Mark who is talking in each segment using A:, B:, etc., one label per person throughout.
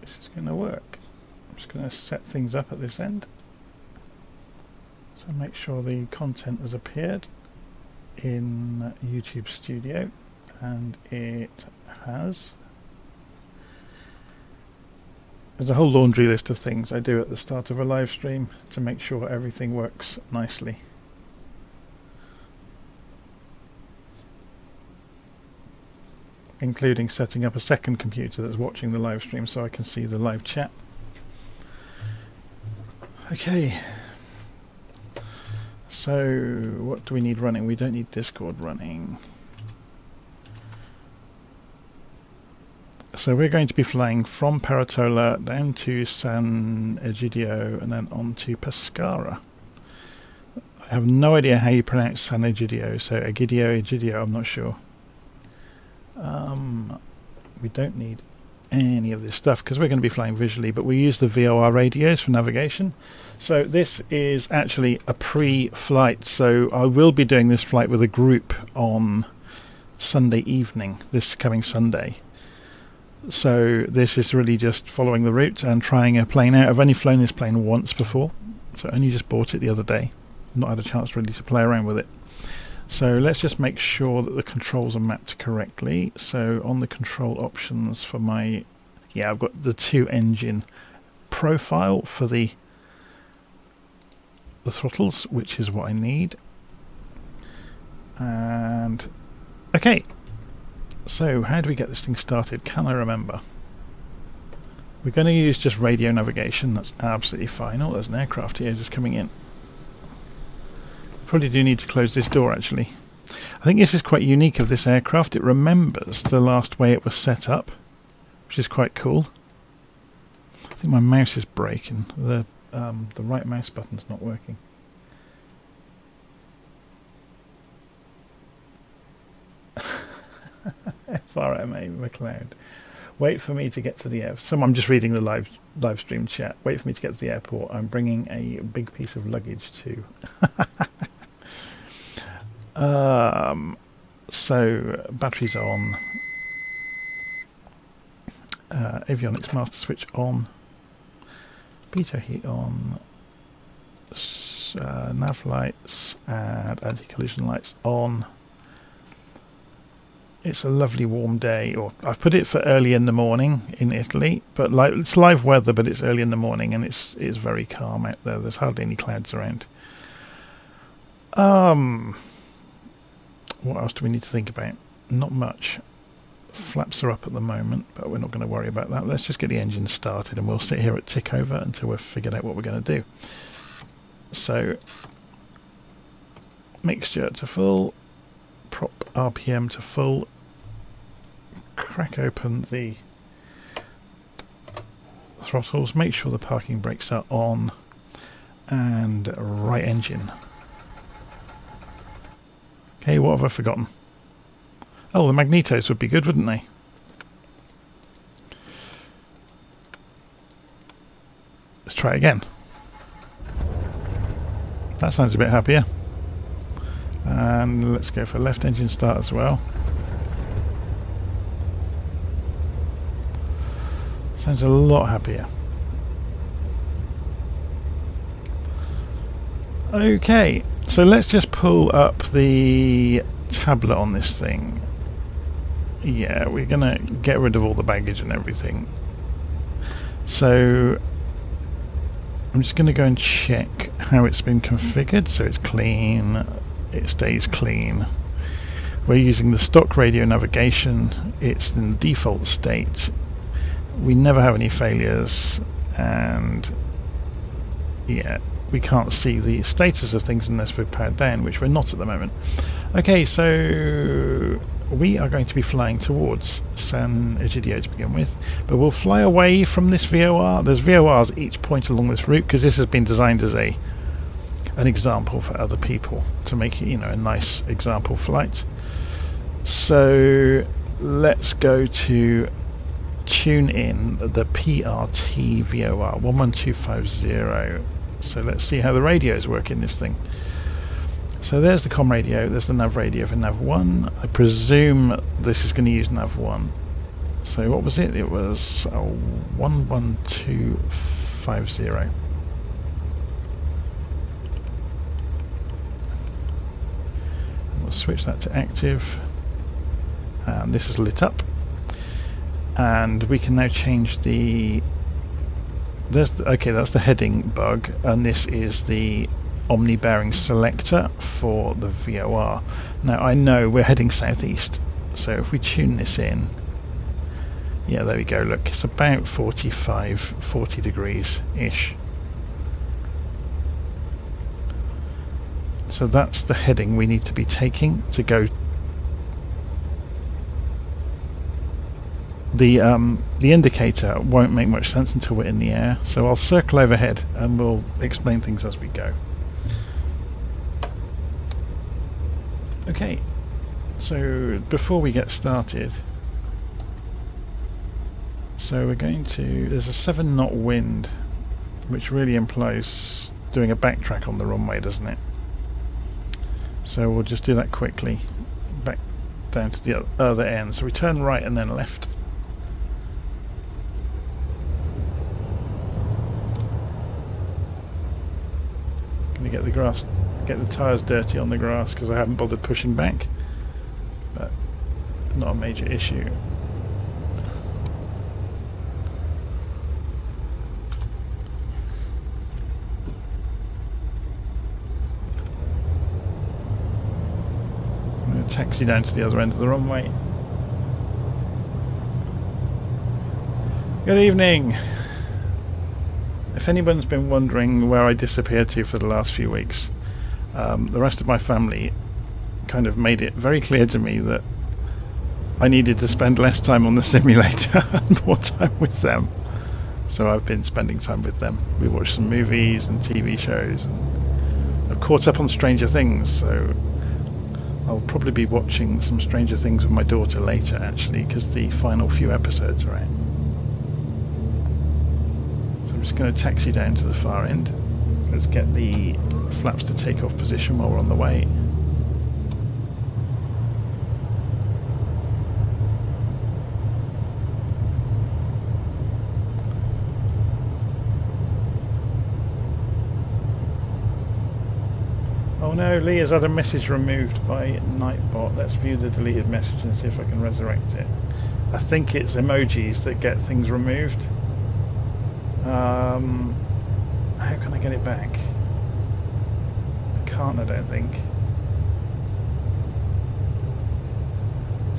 A: this is going to work. I'm just going to set things up at this end. So make sure the content has appeared in YouTube Studio, and it has. There's a whole laundry list of things I do at the start of a live stream to make sure everything works nicely. Including setting up a second computer that's watching the live stream so I can see the live chat. Okay. So, what do we need running? We don't need Discord running. So we're going to be flying from Peratola down to San Egidio and then on to Pescara. I have no idea how you pronounce San Egidio, so Egidio, I'm not sure. We don't need any of this stuff because we're going to be flying visually, but we use the VOR radios for navigation. So this is actually a pre-flight, so I will be doing this flight with a group on Sunday evening, this coming Sunday. So this is really just following the route and trying a plane out. I've only flown this plane once before, so I only just bought it the other day. Not had a chance really to play around with it. So let's just make sure that the controls are mapped correctly. So on the control options for my, yeah, I've got the 2-engine profile for the throttles, which is what I need. And okay, so how do we get this thing started? Can I remember? We're going to use just radio navigation. That's absolutely fine. Oh, there's an aircraft here just coming in. Probably do need to close this door actually. I think this is quite unique of this aircraft. It remembers the last way it was set up, which is quite cool. I think my mouse is breaking. The right mouse button's not working. FRMA McLeod. Wait for me to get to the airport. I'm just reading the live stream chat. Wait for me to get to the airport. I'm bringing a big piece of luggage too. So batteries on, avionics master switch on, pitot heat on, nav lights and anti-collision lights on. It's a lovely warm day, or I've put it for early in the morning in Italy, but it's live weather, but it's early in the morning and it's very calm out there. There's hardly any clouds around. What else do we need to think about? Not much. Flaps are up at the moment, but we're not going to worry about that. Let's just get the engine started and we'll sit here at tick over until we've figured out what we're going to do. So, mixture to full, prop RPM to full, crack open the throttles, make sure the parking brakes are on, and right engine. Okay, what have I forgotten? Oh, the magnetos would be good, wouldn't they? Let's try again. That sounds a bit happier. And let's go for left engine start as well. Sounds a lot happier. Okay, so let's just pull up the tablet on this thing. Yeah, we're gonna get rid of all the baggage and everything. So I'm just gonna go and check how it's been configured. So it's clean, it stays clean. We're using the stock radio navigation. It's in the default state. We never have any failures, and yeah, we can't see the status of things unless we're powered down, which we're not at the moment. Okay, so we are going to be flying towards San Egidio to begin with, but we'll fly away from this VOR. There's VORs at each point along this route because this has been designed as an example for other people to make it, you know, a nice example flight. So let's go to tune in the PRT VOR 11250. So let's see how the radios work in this thing. So there's the comm radio, there's the nav radio for nav 1. I presume this is going to use nav 1. So what was it? It was 11250. We'll switch that to active, and this is lit up, and we can now change the okay, that's the heading bug, and this is the omni bearing selector for the VOR. Now I know we're heading southeast, so if we tune this in, yeah, there we go, look, it's about 40 degrees ish. So that's the heading we need to be taking to go. The indicator won't make much sense until we're in the air, so I'll circle overhead and we'll explain things as we go. Okay, so before we get started, so we're going to, there's a 7 knot wind, which really implies doing a backtrack on the runway, doesn't it? So we'll just do that quickly, back down to the other end. So we turn right and then left. Gonna get the grass, get the tyres dirty on the grass because I haven't bothered pushing back, but not a major issue. Taxi down to the other end of the runway. Good evening. If anyone's been wondering where I disappeared to for the last few weeks, the rest of my family kind of made it very clear to me that I needed to spend less time on the simulator and more time with them. So I've been spending time with them. We watched some movies and TV shows, and I've caught up on Stranger Things, so I'll probably be watching some Stranger Things with my daughter later, actually, because the final few episodes are out. So I'm just going to taxi down to the far end. Let's get the flaps to take off position while we're on the way. Oh no, Lee has had a message removed by Nightbot. Let's view the deleted message and see if I can resurrect it. I think it's emojis that get things removed. How can I get it back? I can't, I don't think.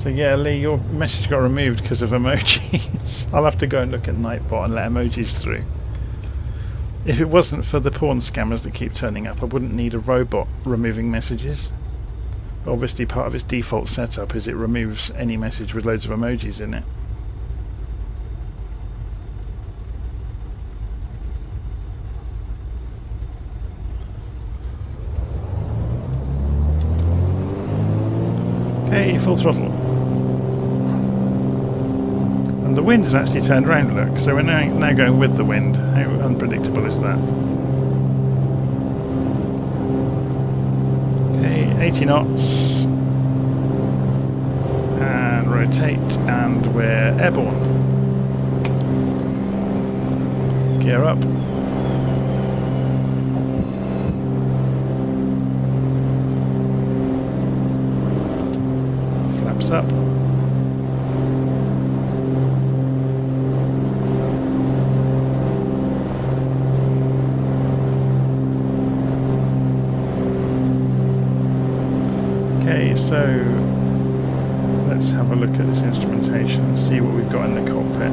A: So yeah, Lee, your message got removed because of emojis. I'll have to go and look at Nightbot and let emojis through. If it wasn't for the porn scammers that keep turning up, I wouldn't need a robot removing messages. But obviously part of its default setup is it removes any message with loads of emojis in it. Okay, full throttle. And the wind has actually turned around, look, so we're now going with the wind. How unpredictable is that? Okay, 80 knots. And rotate, and we're airborne. Gear up. Flaps up. Okay, so let's have a look at this instrumentation and see what we've got in the cockpit.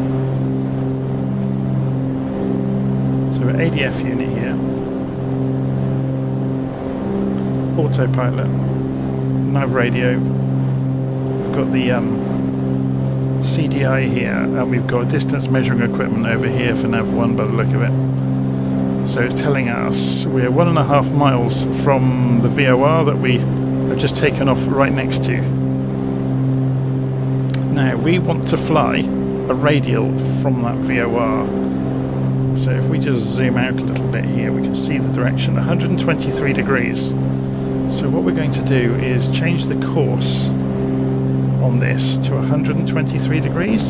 A: So an ADF unit here, autopilot, nav radio, we've got the CDI here, and we've got distance measuring equipment over here for nav 1 by the look of it. So it's telling us we're 1.5 miles from the VOR that we have just taken off right next to. Now we want to fly a radial from that VOR. So if we just zoom out a little bit here, we can see the direction, 123 degrees. So what we're going to do is change the course on this to 123 degrees.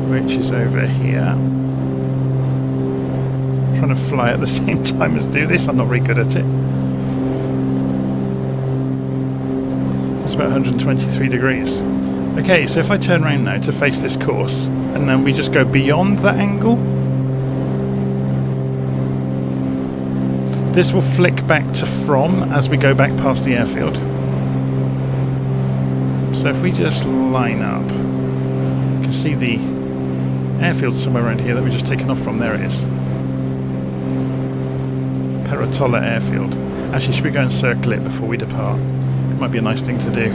A: which is over here. Trying to fly at the same time as do this. I'm not very good at it. It's about 123 degrees. Okay, so if I turn around now to face this course, and then we just go beyond that angle, this will flick back to from as we go back past the airfield. So if we just line up, you can see the airfield somewhere around here that we've just taken off from. There it is. Peratola airfield. Actually, should we go and circle it before we depart? It might be a nice thing to do.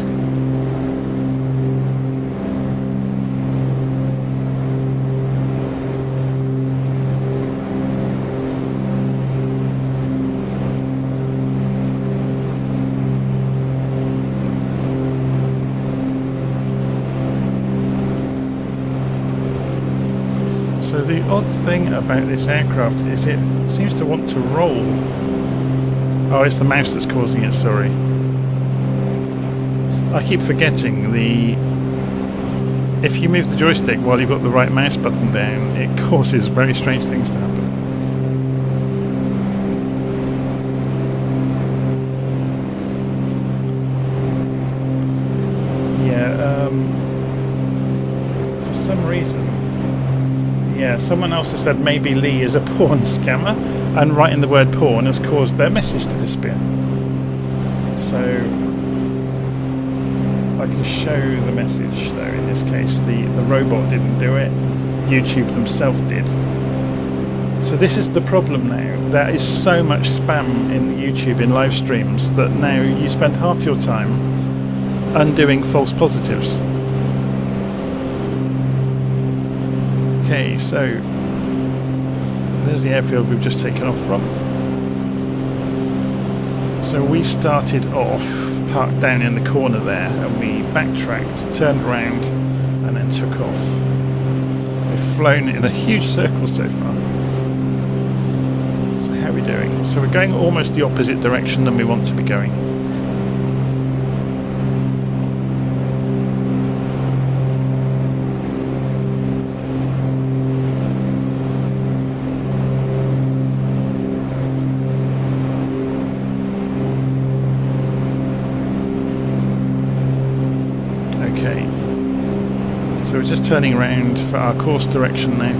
A: So the odd thing about this aircraft is it seems to want to roll. Oh, it's the mouse that's causing it, sorry. I keep forgetting if you move the joystick while you've got the right mouse button down, it causes very strange things to happen. Yeah, for some reason, yeah, someone else has said maybe Lee is a porn scammer, and writing the word porn has caused their message to disappear. So I can show the message though. In this case, the robot didn't do it, YouTube themselves did. So this is the problem now. There is so much spam in YouTube in live streams that now you spend half your time undoing false positives. Okay, so there's the airfield we've just taken off from. So we started off parked down in the corner there, and we backtracked, turned around, and then took off. We've flown in a huge circle so far. So how are we doing? So we're going almost the opposite direction than we want to be going. So we're just turning around for our course direction now.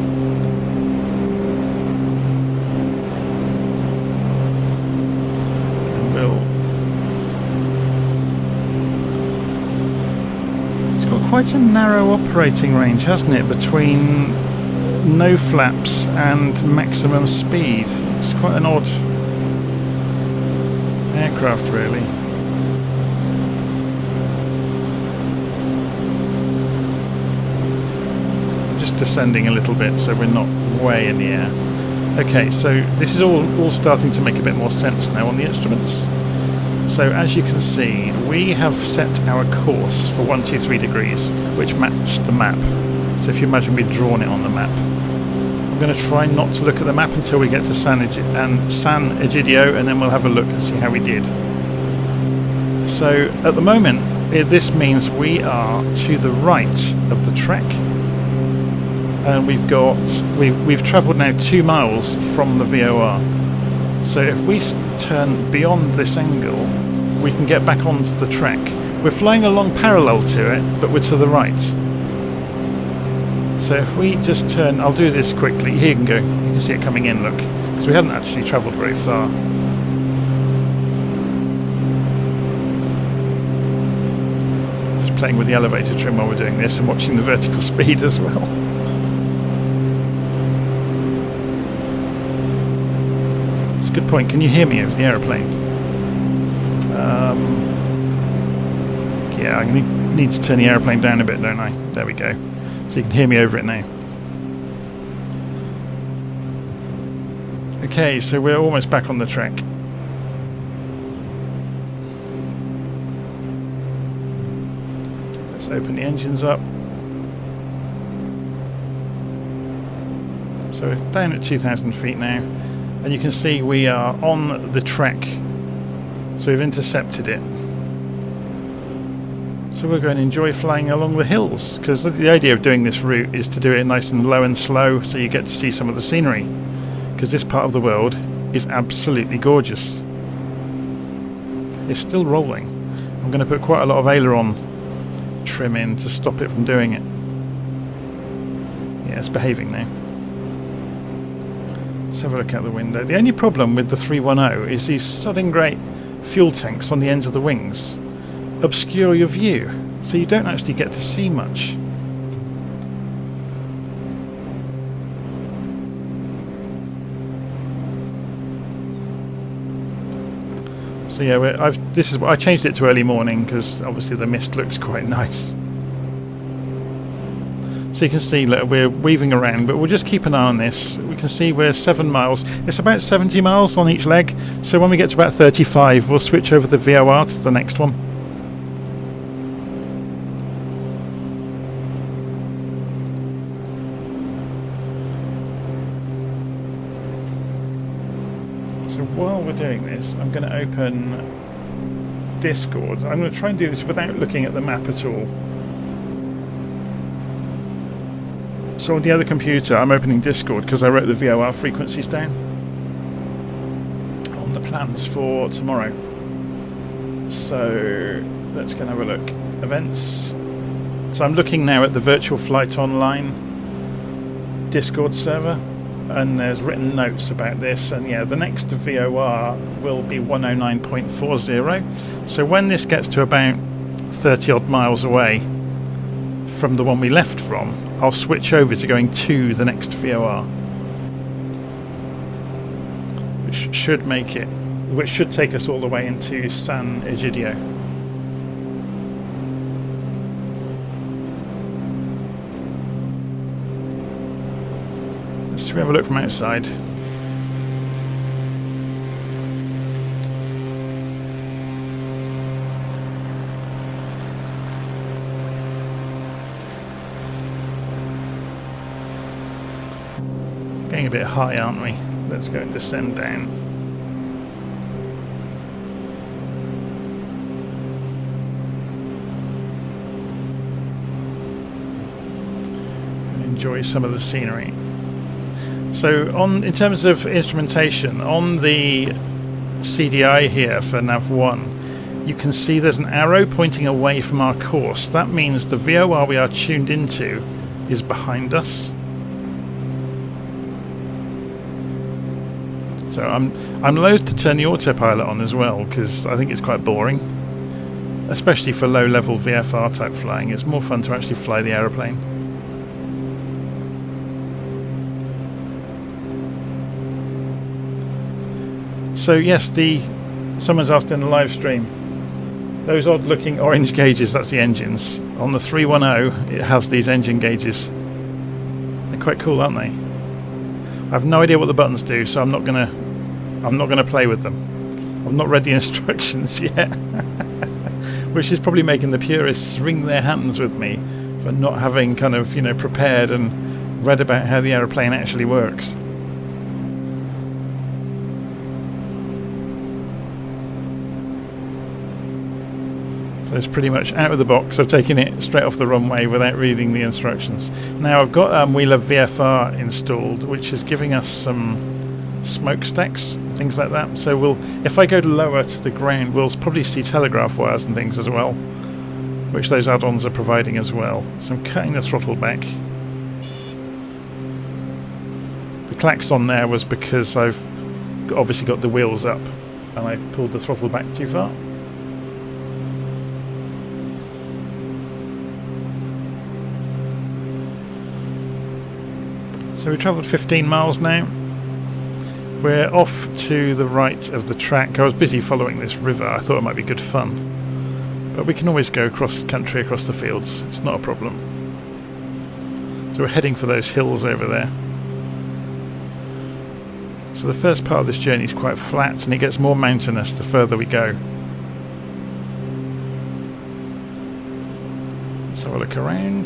A: And it's got quite a narrow operating range, hasn't it, between no flaps and maximum speed. It's quite an odd aircraft, really. Descending a little bit so we're not way in the air. Okay, so this is all starting to make a bit more sense now on the instruments. So as you can see, we have set our course for 123 degrees, which matched the map. So if you imagine we'd drawn it on the map. I'm going to try not to look at the map until we get to San Egidio, and then we'll have a look and see how we did. So at the moment, this means we are to the right of the track. And we've travelled now 2 miles from the VOR. So if we turn beyond this angle, we can get back onto the track. We're flying along parallel to it, but we're to the right. So if we just turn, I'll do this quickly. Here you can go. You can see it coming in, look. Because we hadn't actually travelled very far. Just playing with the elevator trim while we're doing this and watching the vertical speed as well. Good point. Can you hear me over the aeroplane? Yeah, I need to turn the aeroplane down a bit, don't I? There we go. So you can hear me over it now. Okay, so we're almost back on the track. Let's open the engines up. So we're down at 2,000 feet now. And you can see we are on the track, so we've intercepted it. So we're going to enjoy flying along the hills, because the idea of doing this route is to do it nice and low and slow so you get to see some of the scenery, because this part of the world is absolutely gorgeous. It's still rolling. I'm going to put quite a lot of aileron trim in to stop it from doing it. Yeah, it's behaving now. Let's have a look out the window. The only problem with the 310 is these sodding great fuel tanks on the ends of the wings obscure your view, so you don't actually get to see much. So yeah, I changed it to early morning because obviously the mist looks quite nice. So you can see, look, we're weaving around, but we'll just keep an eye on this. We can see we're 7 miles. It's about 70 miles on each leg. So when we get to about 35, we'll switch over the VOR to the next one. So while we're doing this, I'm going to open Discord. I'm going to try and do this without looking at the map at all. So on the other computer, I'm opening Discord because I wrote the VOR frequencies down on the plans for tomorrow. So let's go and have a look. Events. So I'm looking now at the Virtual Flight Online Discord server, and there's written notes about this, and yeah, the next VOR will be 109.40. So when this gets to about 30 odd miles away from the one we left from, I'll switch over to going to the next VOR, which should take us all the way into San Egidio. Let's have a look from outside. Getting a bit high, aren't we? Let's go and descend down. And enjoy some of the scenery. So in terms of instrumentation, on the CDI here for Nav1, you can see there's an arrow pointing away from our course. That means the VOR we are tuned into is behind us. So I'm loath to turn the autopilot on as well, because I think it's quite boring, especially for low-level VFR type flying. It's more fun to actually fly the aeroplane. So yes, someone's asked in the live stream, those odd-looking orange gauges, that's the engines. On the 310, it has these engine gauges. They're quite cool, aren't they? I have no idea what the buttons do, so I'm not gonna play with them. I've not read the instructions yet, which is probably making the purists wring their hands with me for not having kind of, prepared and read about how the aeroplane actually works. So it's pretty much out of the box. I've taken it straight off the runway without reading the instructions. Now I've got We Love VFR installed, which is giving us some smokestacks, things like that. So if I go lower to the ground, we'll probably see telegraph wires and things as well, which those add-ons are providing as well. So I'm cutting the throttle back. The klaxon there was because I've obviously got the wheels up and I pulled the throttle back too far. So we travelled 15 miles now. We're off to the right of the track. I was busy following this river. I thought it might be good fun. But we can always go across country, across the fields. It's not a problem. So we're heading for those hills over there. So the first part of this journey is quite flat, and it gets more mountainous the further we go. Let's have a look around.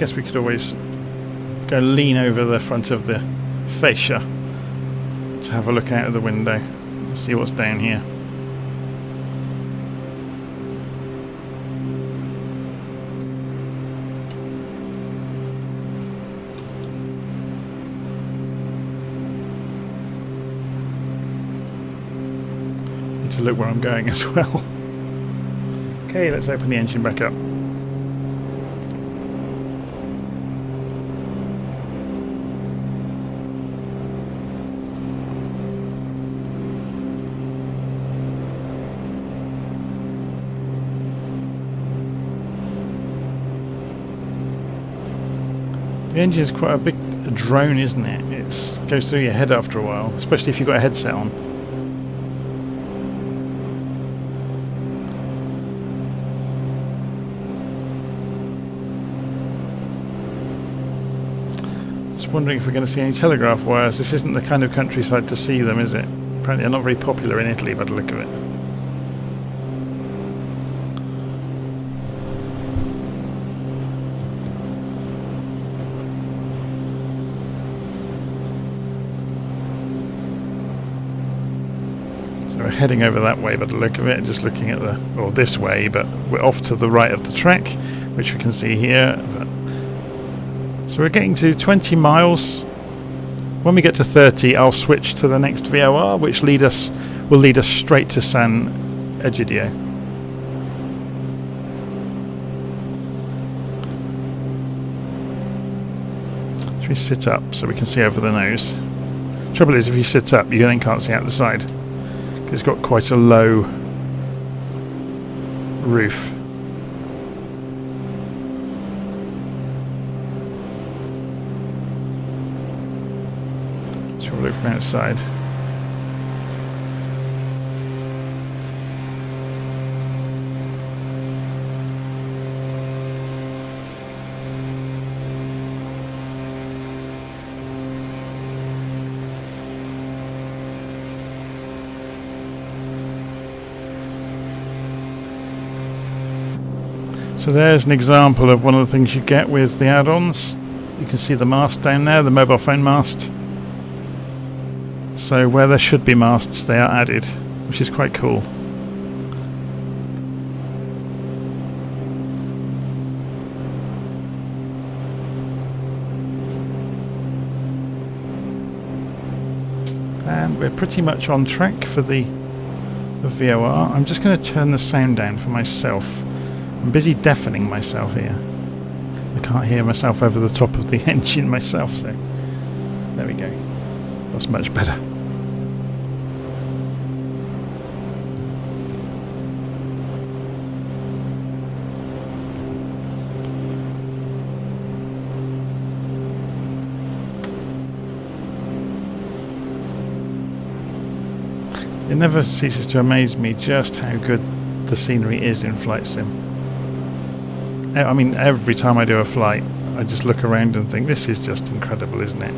A: guess we could always go lean over the front of the fascia to have a look out of the window and see what's down here. Need to look where I'm going as well. Okay, let's open the engine back up. The engine's quite a big drone, isn't it? It goes through your head after a while, especially if you've got a headset on. Just wondering if we're going to see any telegraph wires. This isn't the kind of countryside to see them, is it? Apparently they're not very popular in Italy by the look of it. We're heading over that way by the look of it, just looking at the, or this way, but we're off to the right of the track, which we can see here. So we're getting to 20 miles. When we get to 30, I'll switch to the next VOR, which will lead us straight to San Egidio. Should we sit up so we can see over the nose? Trouble is, if you sit up, you then can't see out the side. It's got quite a low roof. So we'll look from outside. So there's an example of one of the things you get with the add-ons. You can see the mast down there, the mobile phone mast. So where there should be masts, they are added, which is quite cool. And we're pretty much on track for the VOR. I'm just going to turn the sound down for myself. I'm busy deafening myself here. I can't hear myself over the top of the engine myself, so there we go. That's much better. It never ceases to amaze me just how good the scenery is in Flight Sim. I mean, every time I do a flight, I just look around and think, this is just incredible, isn't it?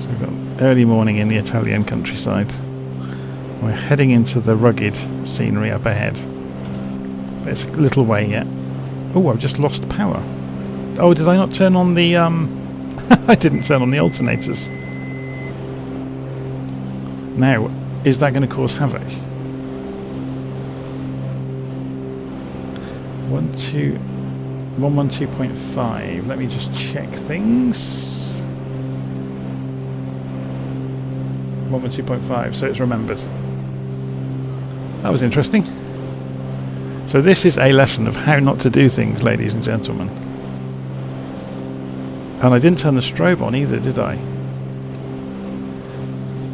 A: So we've got early morning in the Italian countryside. We're heading into the rugged scenery up ahead. But it's a little way yet. Oh, I've just lost power. Oh, did I not turn on the... I didn't turn on the alternators. Now, is that going to cause havoc? 112.5. Let me just check things. 112.5, so it's remembered. That was interesting. So this is a lesson of how not to do things, ladies and gentlemen. And I didn't turn the strobe on either, did I?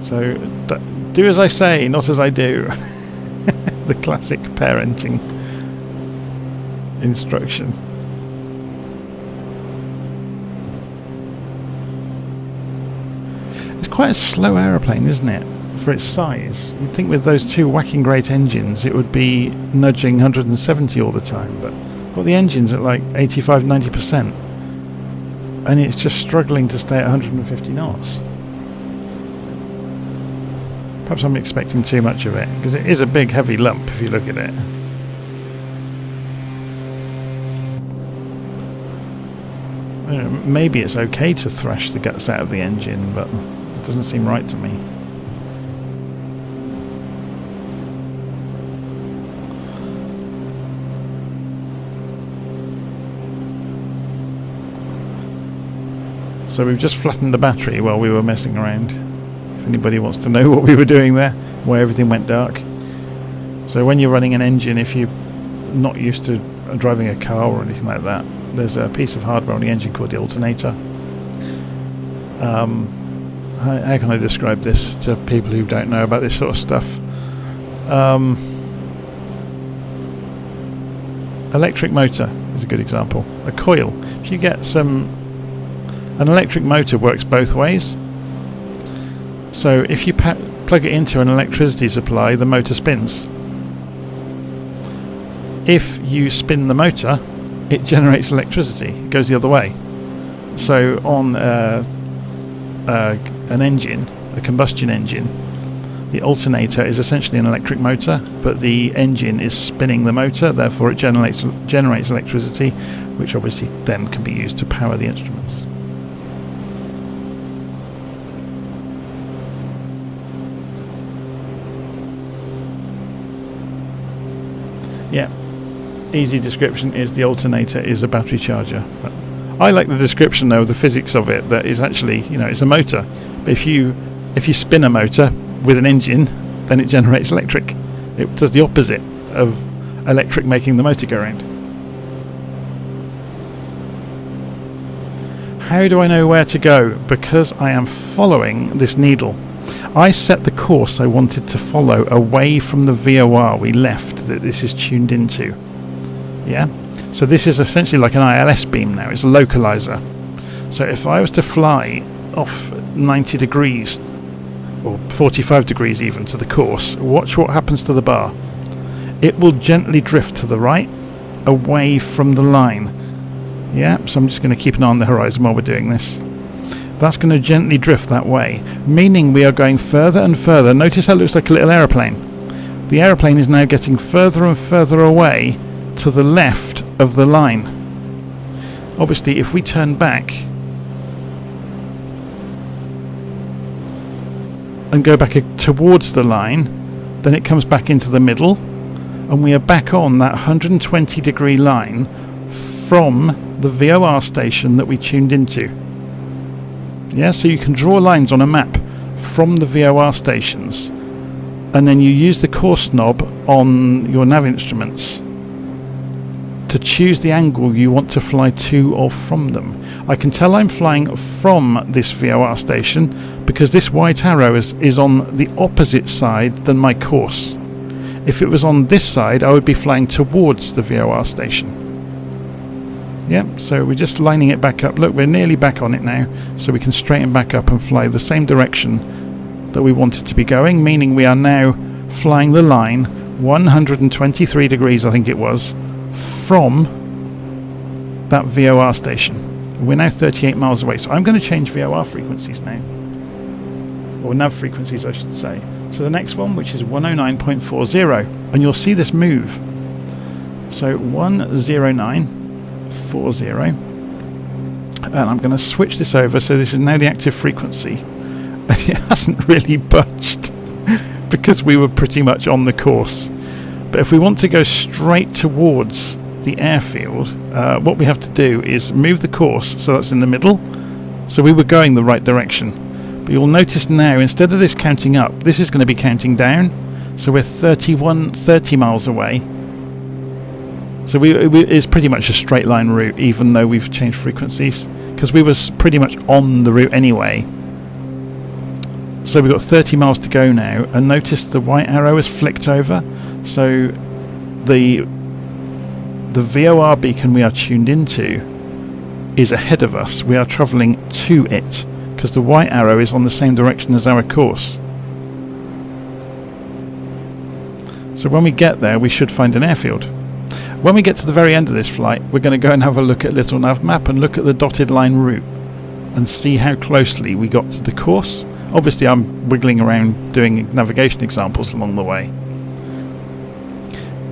A: So do as I say, not as I do. The classic parenting instruction. It's quite a slow aeroplane, isn't it, for its size? You'd think with those two whacking great engines it would be nudging 170 all the time, but got the engines at like 85-90%, and it's just struggling to stay at 150 knots. Perhaps I'm expecting too much of it, because it is a big heavy lump if you look at it. Maybe it's okay to thrash the guts out of the engine, but it doesn't seem right to me. So we've just flattened the battery while we were messing around. If anybody wants to know what we were doing there, why everything went dark. So when you're running an engine, if you're not used to driving a car or anything like that, there's a piece of hardware on the engine called the alternator. How can I describe this to people who don't know about this sort of stuff? Electric motor is a good example. A coil. If you get an electric motor works both ways. So if you plug it into an electricity supply, the motor spins. If you spin the motor, it generates electricity. It goes the other way. So on an engine, a combustion engine, the alternator is essentially an electric motor, but the engine is spinning the motor, therefore it generates electricity, which obviously then can be used to power the instruments. Yeah, easy description is the alternator is a battery charger. But I like the description though of the physics of it, that is actually, it's a motor. But if you spin a motor with an engine, then it generates electric. It does the opposite of electric making the motor go round. How do I know where to go? Because I am following this needle. I set the course I wanted to follow away from the VOR we left that this is tuned into. Yeah? So this is essentially like an ILS beam now. It's a localizer. So if I was to fly off 90 degrees or 45 degrees even to the course, watch what happens to the bar. It will gently drift to the right away from the line. Yeah? So I'm just going to keep an eye on the horizon while we're doing this. That's going to gently drift that way, meaning we are going further and further. Notice how it looks like a little aeroplane. The aeroplane is now getting further and further away to the left of the line. Obviously, if we turn back and go back towards the line, then it comes back into the middle, and we are back on that 120 degree line from the VOR station that we tuned into. Yeah, so you can draw lines on a map from the VOR stations, and then you use the course knob on your nav instruments to choose the angle you want to fly to or from them. I can tell I'm flying from this VOR station because this white arrow is on the opposite side than my course. If it was on this side, I would be flying towards the VOR station. Yep, so we're just lining it back up. Look, we're nearly back on it now, so we can straighten back up and fly the same direction that we wanted to be going, meaning we are now flying the line 123 degrees, I think it was, from that VOR station. We're now 38 miles away, so I'm going to change VOR frequencies now, or nav frequencies I should say. So the next one, which is 109.40, and you'll see this move. So 109.40, and I'm going to switch this over, so this is now the active frequency, and it hasn't really budged because we were pretty much on the course. But if we want to go straight towards the airfield, what we have to do is move the course so that's in the middle, so we were going the right direction. But you'll notice now, instead of this counting up, this is going to be counting down, so we're 30 miles away. So it's pretty much a straight line route, even though we've changed frequencies, because we were pretty much on the route anyway. So we've got 30 miles to go now, and notice the white arrow is flicked over. So the VOR beacon we are tuned into is ahead of us. We are travelling to it, because the white arrow is on the same direction as our course. So when we get there, we should find an airfield. When we get to the very end of this flight, we're going to go and have a look at Little Nav Map and look at the dotted line route and see how closely we got to the course. Obviously I'm wiggling around doing navigation examples along the way.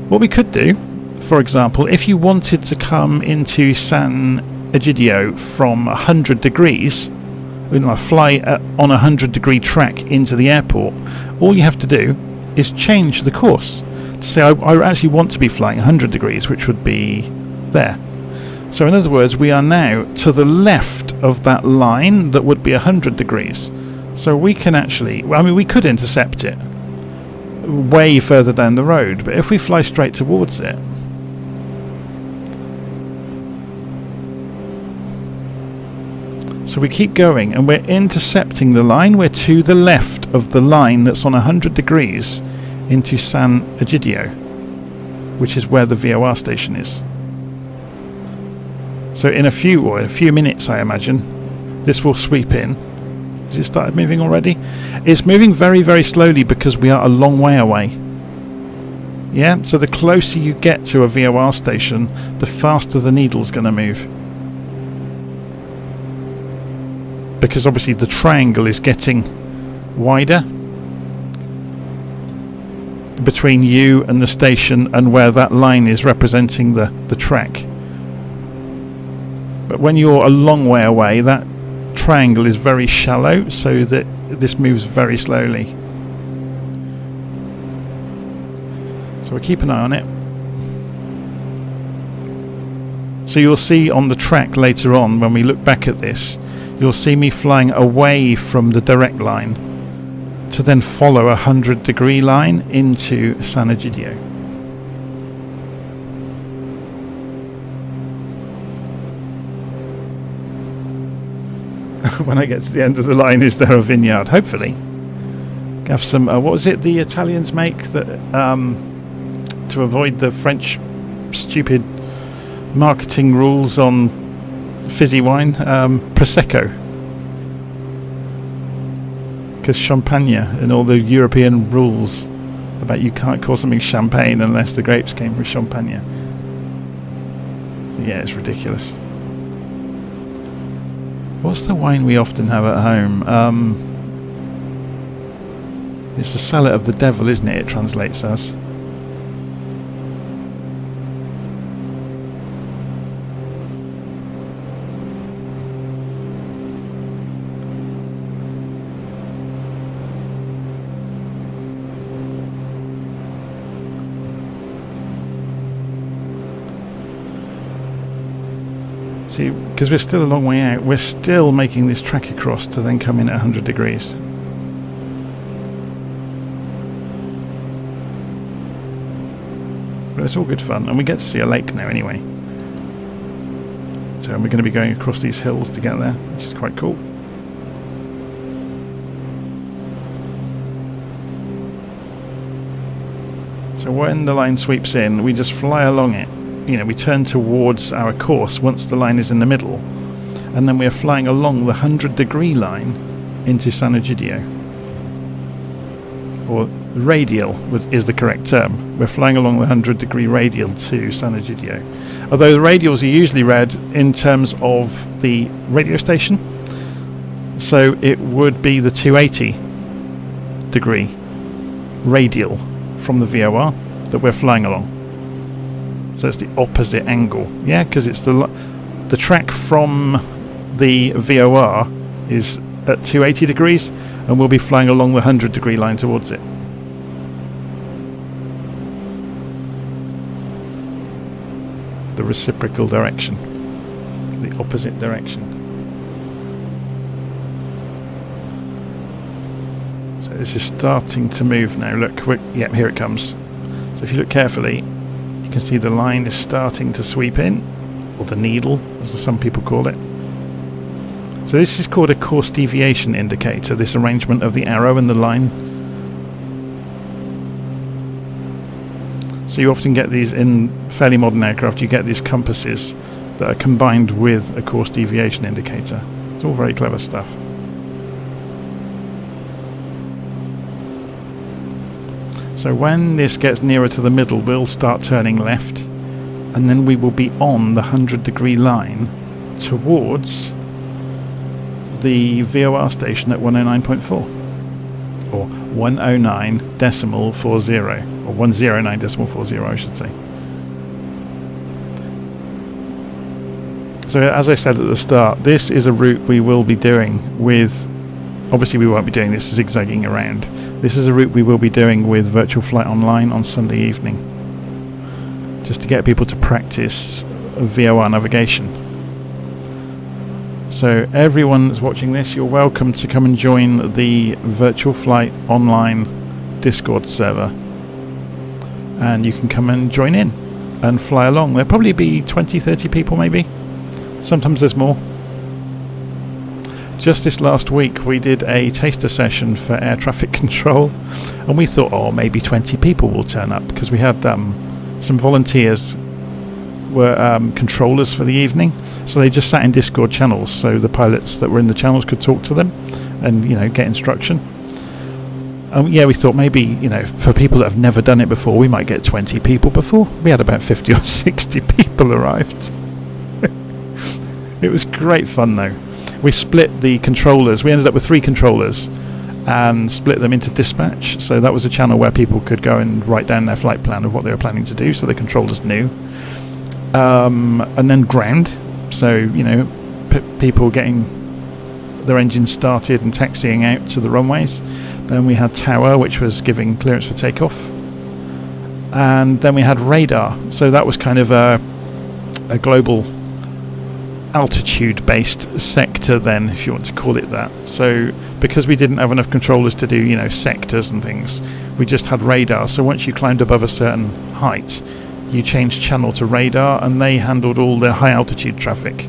A: What we could do, for example, if you wanted to come into San Egidio from 100 degrees, fly on a 100-degree track into the airport, all you have to do is change the course to say I actually want to be flying 100 degrees, which would be there. So in other words, we are now to the left of that line that would be 100 degrees. So we can actually, we could intercept it way further down the road, but if we fly straight towards it, so we keep going and we're intercepting the line. We're to the left of the line that's on 100 degrees into San Egidio, which is where the VOR station is. So in a few minutes, I imagine, this will sweep in. Has it started moving already? It's moving very, very slowly because we are a long way away. Yeah, so the closer you get to a VOR station, the faster the needle's going to move. Because obviously the triangle is getting wider between you and the station and where that line is representing the track. But when you're a long way away, that triangle is very shallow, so that this moves very slowly. So we'll keep an eye on it. So you'll see on the track later on, when we look back at this, you'll see me flying away from the direct line to then follow a 100-degree line into San Egidio. When I get to the end of the line, is there a vineyard? Hopefully. Have some, what was it the Italians make that to avoid the French stupid marketing rules on fizzy wine, Prosecco, because champagne and all the European rules about you can't call something champagne unless the grapes came from Champagne. So yeah, it's ridiculous. What's the wine we often have at home? It's the salad of the devil, isn't it? It translates as. See, because we're still a long way out, we're still making this track across to then come in at 100 degrees. But it's all good fun, and we get to see a lake now anyway. So we're going to be going across these hills to get there, which is quite cool. So when the line sweeps in, we just fly along it. We turn towards our course once the line is in the middle, and then we are flying along the 100-degree line into San Egidio. Or radial is the correct term. We're flying along the 100-degree radial to San Egidio. Although the radials are usually read in terms of the radio station, so it would be the 280-degree radial from the VOR that we're flying along. So it's the opposite angle, yeah, because it's the track from the VOR is at 280 degrees, and we'll be flying along the 100-degree line towards it. The reciprocal direction, the opposite direction. So this is starting to move now. Look, yeah, here it comes. So if you look carefully, you can see the line is starting to sweep in, or the needle, as some people call it. So this is called a course deviation indicator, this arrangement of the arrow and the line. So you often get these in fairly modern aircraft, you get these compasses that are combined with a course deviation indicator. It's all very clever stuff. So when this gets nearer to the middle, we'll start turning left, and then we will be on the 100-degree line towards the VOR station at 109.4, or 109.40, or 109.40, I should say. So as I said at the start, this is a route we will be doing with, obviously we won't be doing this zigzagging around. This is a route we will be doing with Virtual Flight Online on Sunday evening, just to get people to practice VOR navigation. So everyone that's watching this, you're welcome to come and join the Virtual Flight Online Discord server, and you can come and join in and fly along. There'll probably be 20-30 people maybe. Sometimes there's more. Just this last week we did a taster session for air traffic control, and we thought, oh, maybe 20 people will turn up, because we had some volunteers were controllers for the evening, so they just sat in Discord channels so the pilots that were in the channels could talk to them and, you know, get instruction. Yeah, we thought maybe, you know, for people that have never done it before, we might get 20 people before. We had about 50 or 60 people arrived. It was great fun though. We split the controllers. We ended up with 3 controllers and split them into dispatch. So that was a channel where people could go and write down their flight plan of what they were planning to do, so the controllers knew. And then ground. So, you know, people getting their engines started and taxiing out to the runways. Then we had tower, which was giving clearance for takeoff. And then we had radar. So that was kind of a global altitude-based sector then, if you want to call it that. So because we didn't have enough controllers to do, you know, sectors and things, we just had radar. So once you climbed above a certain height, you changed channel to radar, and they handled all the high altitude traffic.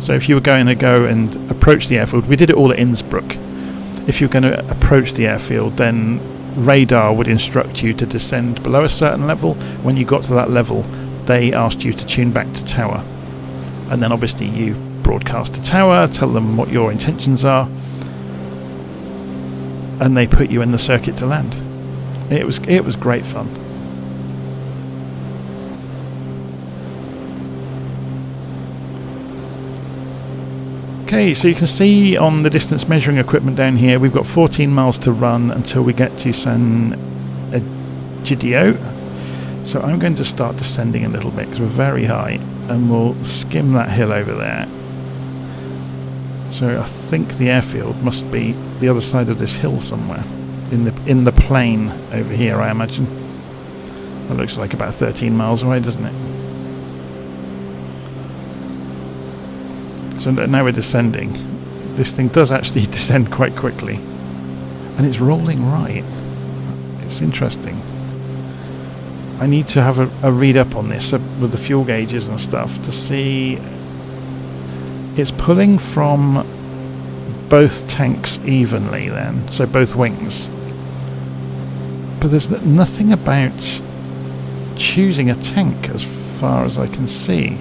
A: So if you were going to go and approach the airfield, we did it all at Innsbruck. If you were going to approach the airfield, then radar would instruct you to descend below a certain level. When you got to that level, they asked you to tune back to tower. And then obviously you broadcast to tower, tell them what your intentions are, and they put you in the circuit to land. It was great fun. Okay, so you can see on the distance measuring equipment down here, we've got 14 miles to run until we get to San Egidio. So I'm going to start descending a little bit because we're very high, and we'll skim that hill over there. So I think the airfield must be the other side of this hill somewhere, in the plain over here, I imagine. That looks like about 13 miles away, doesn't it? So now we're descending. This thing does actually descend quite quickly, and it's rolling right. It's interesting. I need to have a read up on this with the fuel gauges and stuff to see. It's pulling from both tanks evenly then, so both wings. But there's nothing about choosing a tank as far as I can see.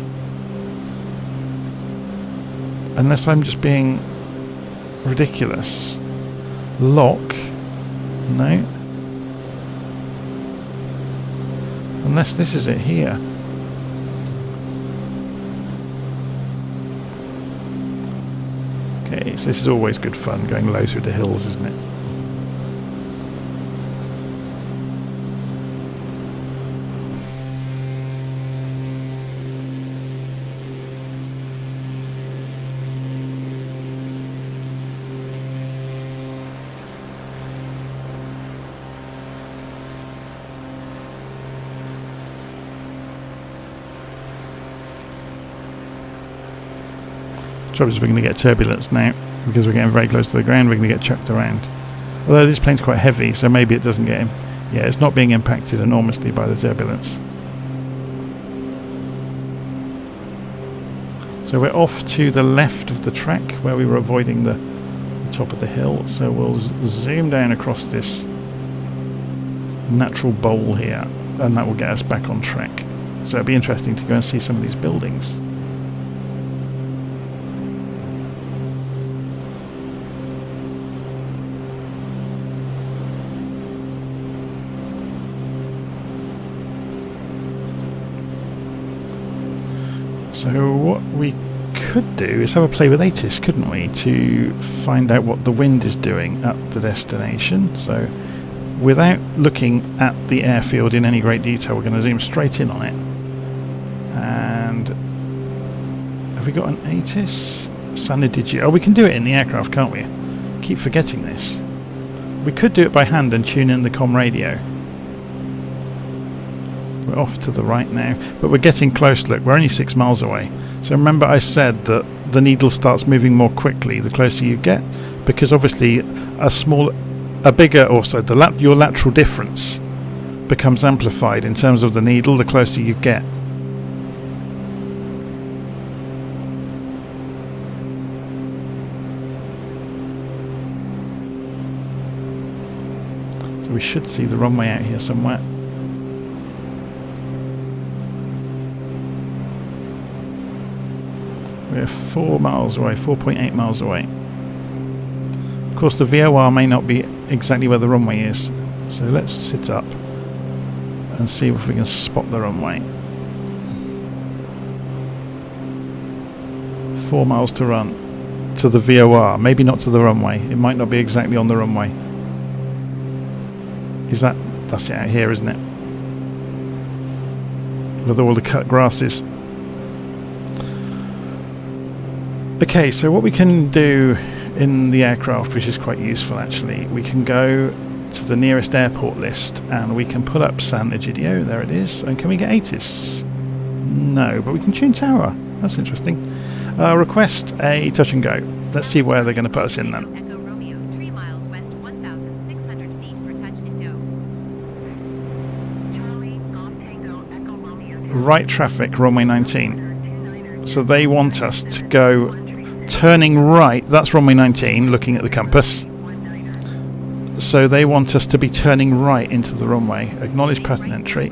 A: Unless I'm just being ridiculous. Lock? No. Unless this is it here. Okay, so this is always good fun, going low through the hills, isn't it? Trouble is we're going to get turbulence now because we're getting very close to the ground. We're going to get chucked around. Although this plane's quite heavy, so maybe it doesn't get him. Yeah, it's not being impacted enormously by the turbulence. So we're off to the left of the track where we were avoiding the top of the hill. So we'll zoom down across this natural bowl here, and that will get us back on track. So it'll be interesting to go and see some of these buildings. So what we could do is have a play with ATIS, couldn't we, to find out what the wind is doing at the destination. So without looking at the airfield in any great detail, we're going to zoom straight in on it and have Have we got an ATIS? Sanidigi. Oh, we can do it in the aircraft, can't we? Keep forgetting this. We could do it by hand and tune in the comm radio. We're off to the right now, but we're getting close. Look, we're only 6 miles away. So remember I said that the needle starts moving more quickly the closer you get, because obviously a bigger, also your lateral difference becomes amplified in terms of the needle the closer you get. So we should see the runway out here somewhere. We're 4 miles away, 4.8 miles away. Of course the VOR may not be exactly where the runway is, so let's sit up and see if we can spot the runway. 4 miles to run to the VOR, maybe not to the runway. It might not be exactly on the runway. That's it out here, isn't it? With all the cut grasses. Okay, so what we can do in the aircraft, which is quite useful actually, we can go to the nearest airport list and we can pull up San Egidio. There it is. And can we get ATIS? No, but we can tune tower. That's interesting. Request a touch and go. Let's see where they're going to put us in then.
B: Echo Romeo, 3 miles west, 1,600 feet for touch and go. Charlie, Golf Tango, Echo Romeo.
A: Right traffic, runway 19. So they want us to go turning right. That's runway 19, looking at the compass. So they want us to be turning right into the runway. Acknowledge pattern entry.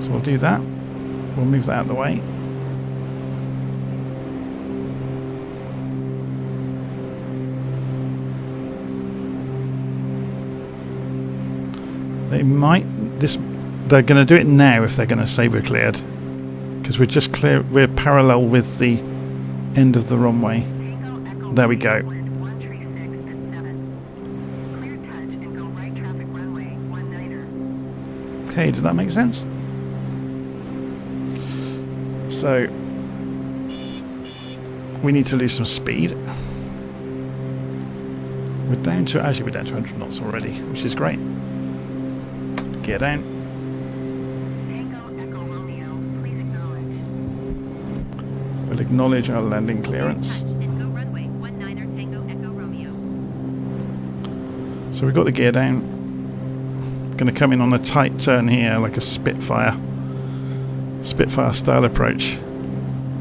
A: So we'll do that. We'll move that out of the way. They're going to do it now if they're going to say we're cleared, because we're just clear. We're parallel with the end of the runway. There we go. Okay, did that make sense? So we need to lose some speed. We're down to 100 knots already, which is great. Gear down. We'll acknowledge our landing clearance. So we've got the gear down. Going to come in on a tight turn here, like a Spitfire style approach.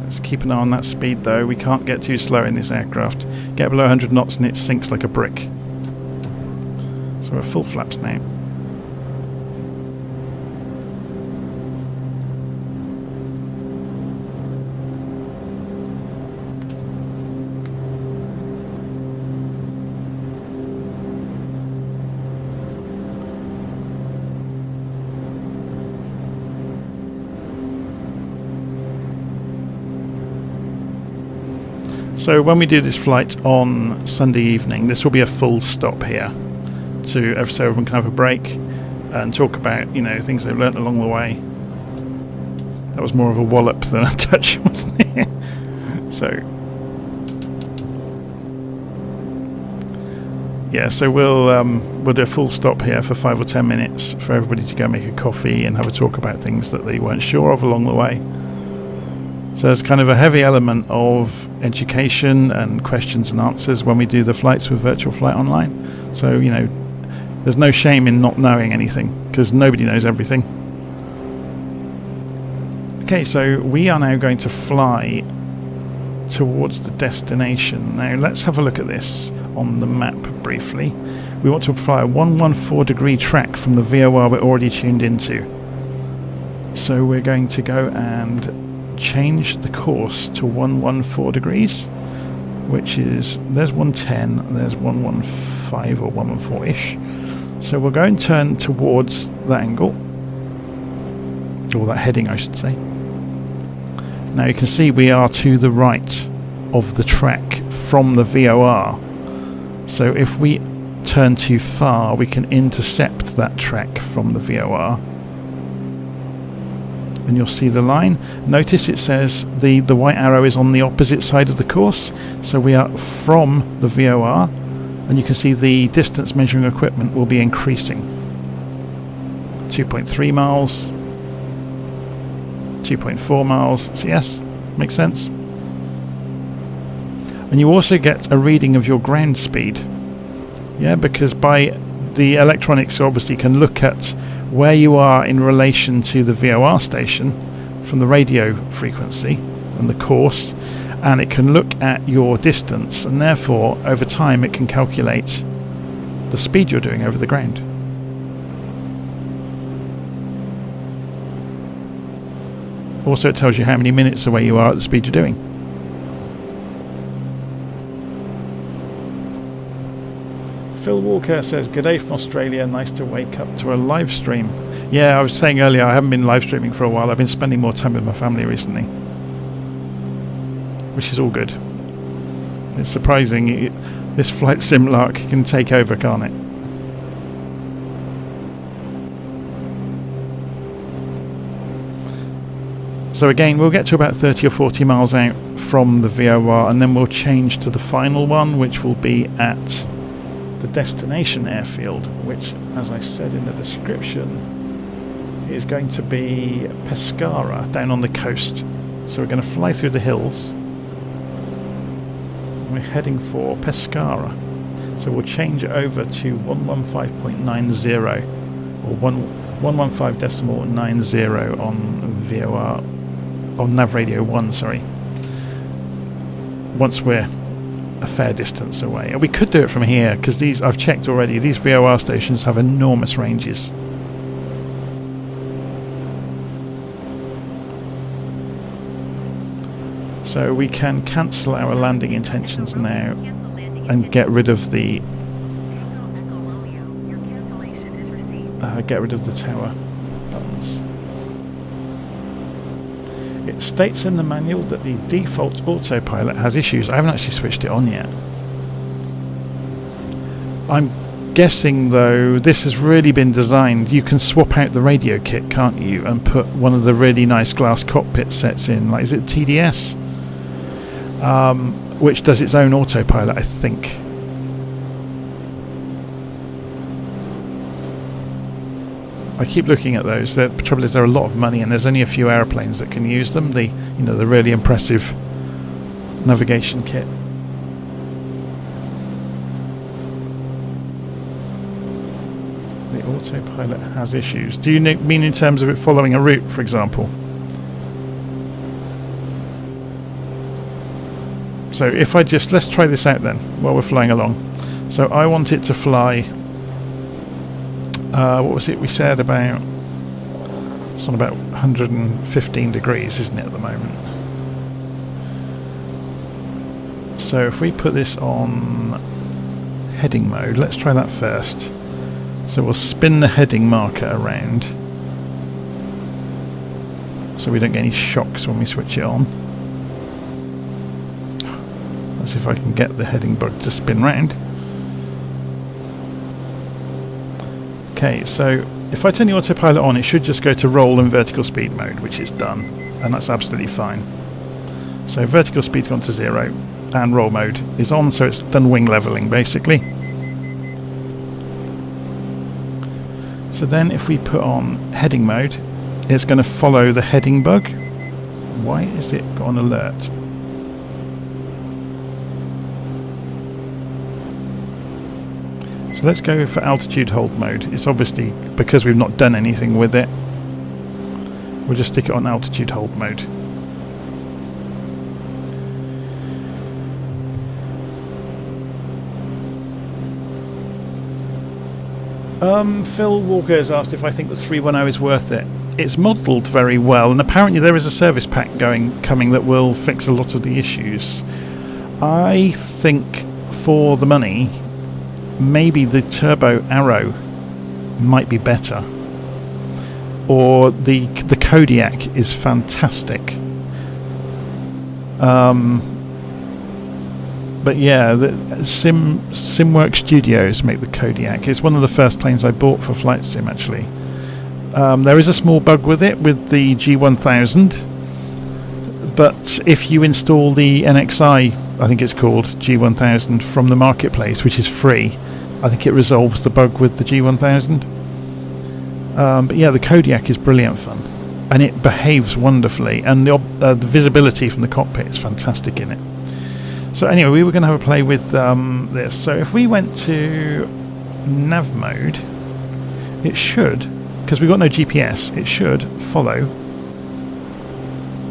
A: Let's keep an eye on that speed though. We can't get too slow in this aircraft. Get below 100 knots and it sinks like a brick. So we're full flaps now. So when we do this flight on Sunday evening, this will be a full stop here, so everyone can have a break and talk about, things they've learnt along the way. That was more of a wallop than a touch, wasn't it? So yeah, so we'll do a full stop here for 5 or 10 minutes for everybody to go make a coffee and have a talk about things that they weren't sure of along the way. So there's kind of a heavy element of education and questions and answers when we do the flights with Virtual Flight Online. So, there's no shame in not knowing anything, because nobody knows everything. Okay, so we are now going to fly towards the destination. Now let's have a look at this on the map briefly. We want to fly a 114 degree track from the VOR we're already tuned into. So we're going to go and change the course to 114 degrees, which is, there's 110, there's 115 or 114-ish. So we'll go and turn towards that angle, or that heading I should say. Now you can see we are to the right of the track from the VOR. So if we turn too far, we can intercept that track from the VOR. and you'll see the line. Notice it says the white arrow is on the opposite side of the course, so we are from the VOR, and you can see the distance measuring equipment will be increasing. 2.3 miles, 2.4 miles, so yes, makes sense. And you also get a reading of your ground speed, yeah, because by the electronics obviously can look at where you are in relation to the VOR station from the radio frequency and the course, and it can look at your distance, and therefore over time it can calculate the speed you're doing over the ground. Also, it tells you how many minutes away you are at the speed you're doing. Phil Walker says, "Good day from Australia, nice to wake up to a live stream." Yeah, I was saying earlier, I haven't been live streaming for a while. I've been spending more time with my family recently, which is all good. It's surprising, this flight sim lark can take over, can't it? So again, we'll get to about 30 or 40 miles out from the VOR, and then we'll change to the final one, which will be at the destination airfield, which, as I said in the description, is going to be Pescara, down on the coast. So we're going to fly through the hills. We're heading for Pescara. So we'll change it over to 115.90 or 115.90 on VOR, on Nav Radio 1, sorry, once we're a fair distance away. And we could do it from here, because these, I've checked already, these VOR stations have enormous ranges. So we can cancel our landing intentions now and get rid of the tower buttons. It states in the manual that the default autopilot has issues. I haven't actually switched it on yet. I'm guessing though this has really been designed, you can swap out the radio kit, can't you, and put one of the really nice glass cockpit sets in, like, is it TDS? Which does its own autopilot, I think. I keep looking at those. The trouble is, they're a lot of money, and there's only a few airplanes that can use them. The really impressive navigation kit. The autopilot has issues. Do you mean in terms of it following a route, for example? So if I just, let's try this out then while we're flying along. So I want it to fly, what was it we said, about, it's on about 115 degrees, isn't it, at the moment? So if we put this on heading mode, let's try that first. So we'll spin the heading marker around so we don't get any shocks when we switch it on. Let's see if I can get the heading bug to spin round. Okay, so if I turn the autopilot on, it should just go to roll and vertical speed mode, which is done, and that's absolutely fine. So vertical speed's gone to 0, and roll mode is on, so it's done wing leveling basically. So then if we put on heading mode, it's going to follow the heading bug. Why is it got an alert? So let's go for altitude hold mode. It's obviously, because we've not done anything with it, we'll just stick it on altitude hold mode. Phil Walker has asked if I think the 310 is worth it. It's modelled very well, and apparently there is a service pack coming that will fix a lot of the issues. I think for the money, maybe the turbo Arrow might be better, or the Kodiak is fantastic. But yeah, the Simwork Studios make the Kodiak. It's one of the first planes I bought for flight sim, actually. There is a small bug with it with the G1000, but if you install the NXI, I think it's called G1000 from the marketplace, which is free, I think it resolves the bug with the G1000. But yeah, the Kodiak is brilliant fun, and it behaves wonderfully, and the visibility from the cockpit is fantastic in it. So anyway, we were going to have a play with this. So if we went to nav mode, it should, because we've got no GPS, it should follow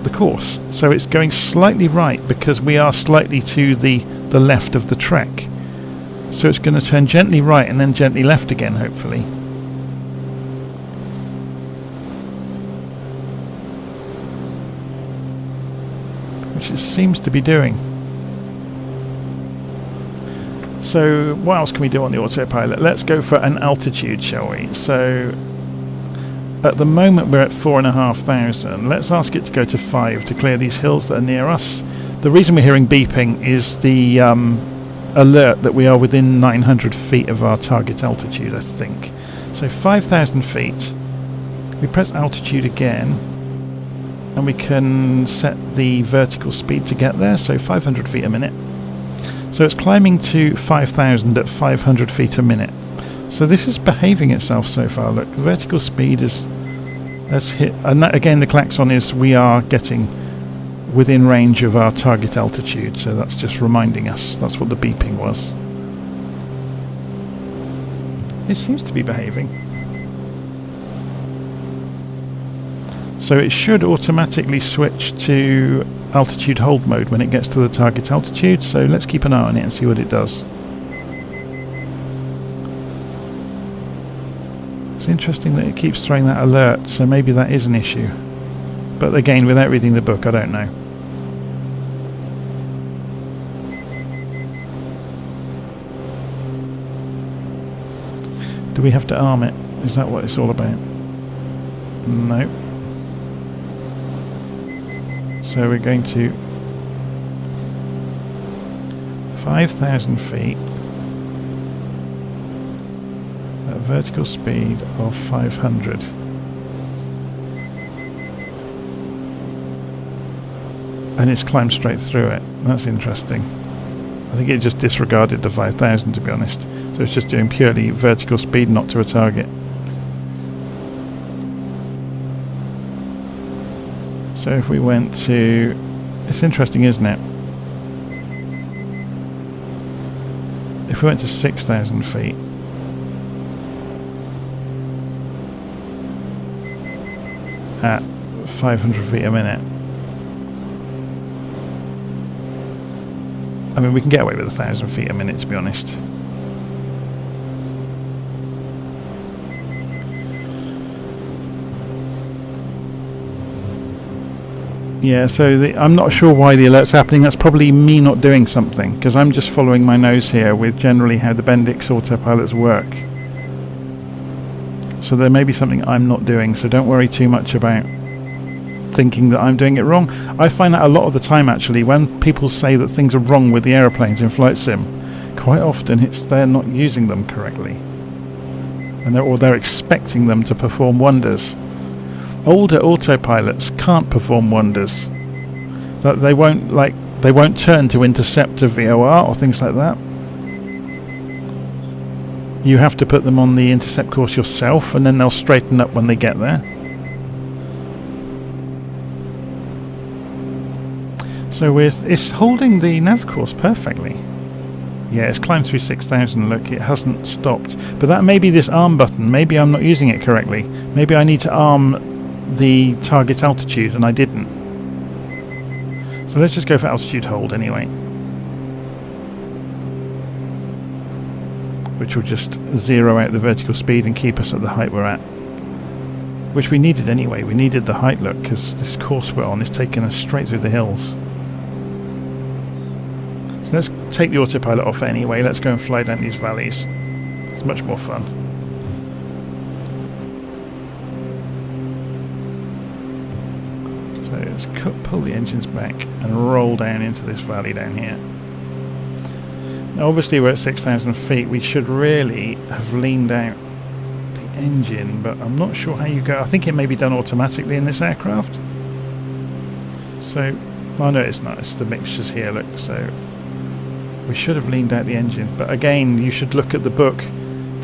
A: the course. So it's going slightly right because we are slightly to the left of the trek. So it's going to turn gently right and then gently left again, hopefully. Which it seems to be doing. So what else can we do on the autopilot? Let's go for an altitude, shall we? So at the moment we're at 4,500. Let's ask it to go to 5 to clear these hills that are near us. The reason we're hearing beeping is the alert that we are within 900 feet of our target altitude, I think. So 5,000 feet. We press altitude again, and we can set the vertical speed to get there, so 500 feet a minute. So it's climbing to 5,000 at 500 feet a minute. So this is behaving itself so far. Look, the vertical speed has hit, and that, again, the klaxon is we are getting within range of our target altitude, so that's just reminding us. That's what the beeping was. It seems to be behaving. So it should automatically switch to altitude hold mode when it gets to the target altitude, so let's keep an eye on it and see what it does. It's interesting that it keeps throwing that alert, so maybe that is an issue. But again, without reading the book, I don't know. Do we have to arm it? Is that what it's all about? No. So we're going to 5,000 feet at a vertical speed of 500. And it's climbed straight through it. That's interesting. I think it just disregarded the 5,000, to be honest. So it's just doing purely vertical speed, not to a target. So if we went to... It's interesting, isn't it? If we went to 6,000 feet, at 500 feet a minute, I mean, we can get away with 1,000 feet a minute, to be honest. Yeah, so I'm not sure why the alert's happening. That's probably me not doing something, because I'm just following my nose here with generally how the Bendix autopilots work. So there may be something I'm not doing, so don't worry too much about thinking that I'm doing it wrong. I find that a lot of the time, actually, when people say that things are wrong with the aeroplanes in Flight Sim, quite often it's they're not using them correctly, and they're expecting them to perform wonders. Older autopilots can't perform wonders. That they won't turn to intercept a VOR or things like that. You have to put them on the intercept course yourself, and then they'll straighten up when they get there. So it's holding the nav course perfectly. Yeah, it's climbed through 6,000. Look, it hasn't stopped. But that may be this arm button. Maybe I'm not using it correctly. Maybe I need to arm the target altitude, and I didn't. So let's just go for altitude hold anyway, which will just zero out the vertical speed and keep us at the height we're at, which we needed anyway. We needed the height, look, because this course we're on is taking us straight through the hills. So let's take the autopilot off anyway. Let's go and fly down these valleys. It's much more fun. So let's pull the engines back and roll down into this valley down here. Now obviously we're at 6,000 feet. We should really have leaned out the engine, but I'm not sure how you go. I think it may be done automatically in this aircraft. So, oh no, it's not. It's the mixtures here, look. So, we should have leaned out the engine. But again, you should look at the book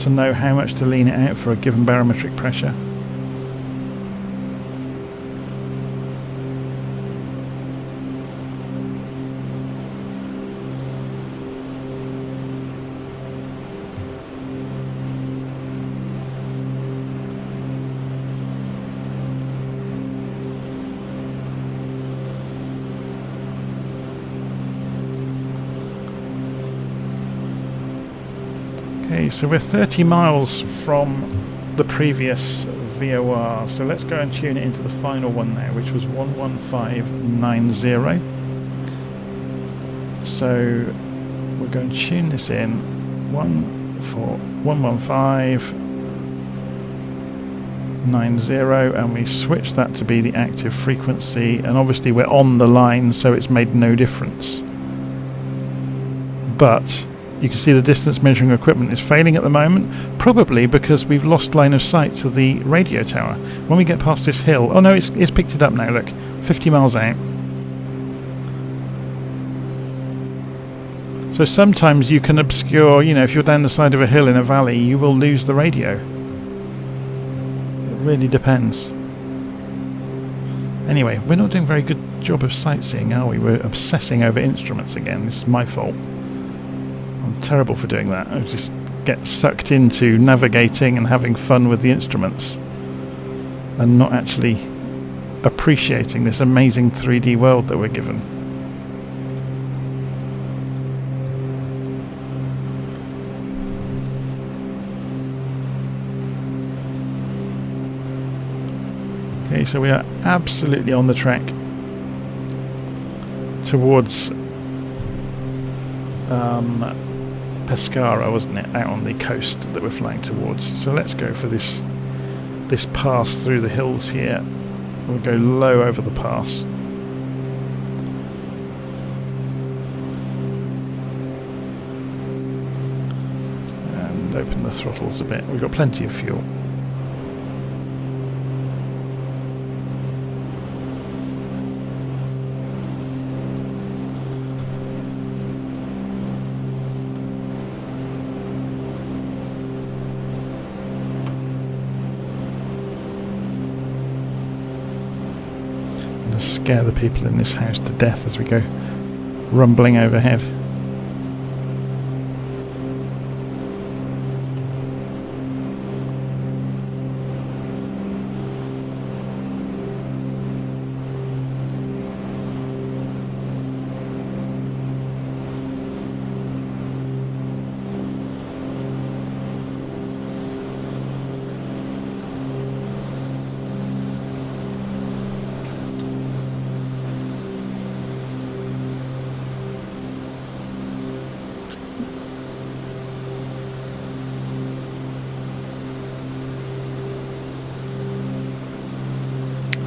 A: to know how much to lean it out for a given barometric pressure. Okay, so we're 30 miles from the previous VOR, so let's go and tune it into the final one now, which was 11590. So we're going to tune this in 11590, and we switch that to be the active frequency, and obviously we're on the line, so it's made no difference. But you can see the distance measuring equipment is failing at the moment, probably because we've lost line of sight to the radio tower. When we get past this hill, oh no, it's picked it up now, look, 50 miles out. So sometimes you can obscure, you know, if you're down the side of a hill in a valley, you will lose the radio. It really depends. Anyway, we're not doing a very good job of sightseeing, are we? We're obsessing over instruments again. This is my fault. I'm terrible for doing that. I just get sucked into navigating and having fun with the instruments and not actually appreciating this amazing 3D world that we're given. Okay, so we are absolutely on the track towards Pescara, wasn't it, out on the coast that we're flying towards. So let's go for this pass through the hills here. We'll go low over the pass. And open the throttles a bit. We've got plenty of fuel. Scare the people in this house to death as we go rumbling overhead.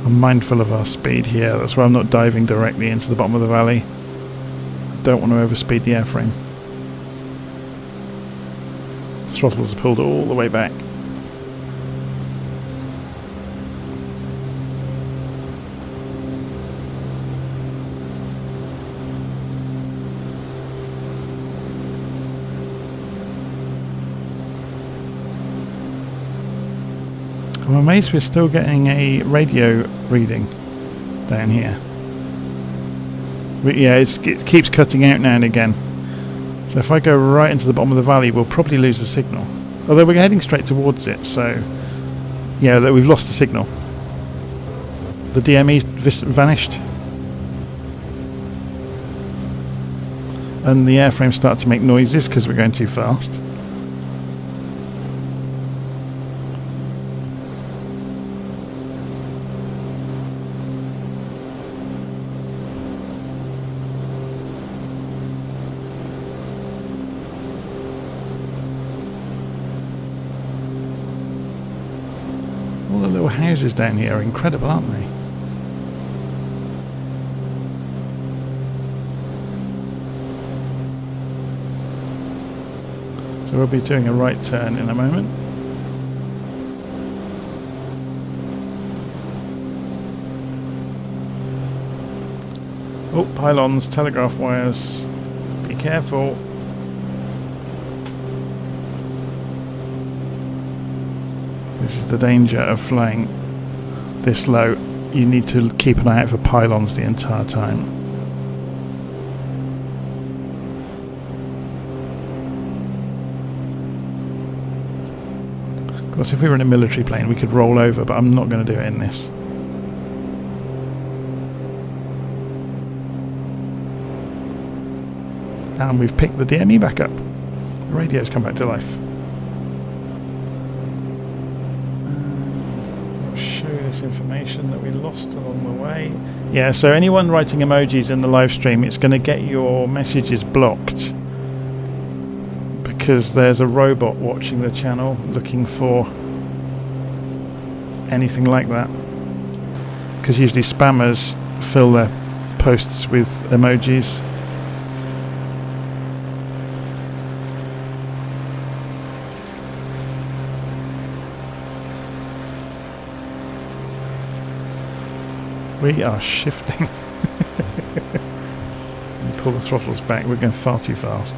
A: I'm mindful of our speed here, that's why I'm not diving directly into the bottom of the valley. I don't want to overspeed the airframe. Throttles are pulled all the way back. I'm amazed we're still getting a radio reading down here. But yeah, it keeps cutting out now and again. So if I go right into the bottom of the valley, we'll probably lose the signal. Although we're heading straight towards it, so yeah, we've lost the signal. The DME's vanished. And the airframe started to make noises because we're going too fast. All the little houses down here are incredible, aren't they? So we'll be doing a right turn in a moment. Oh, pylons, telegraph wires. Be careful. This is the danger of flying this low. You need to keep an eye out for pylons the entire time. Of course, if we were in a military plane, we could roll over, but I'm not going to do it in this. And we've picked the DME back up. The radio's come back to life. I'll show you this information that we lost along the way. Yeah, so anyone writing emojis in the live stream, it's going to get your messages blocked because there's a robot watching the channel looking for anything like that. Because usually spammers fill their posts with emojis. We are shifting. Pull the throttles back, we're going far too fast.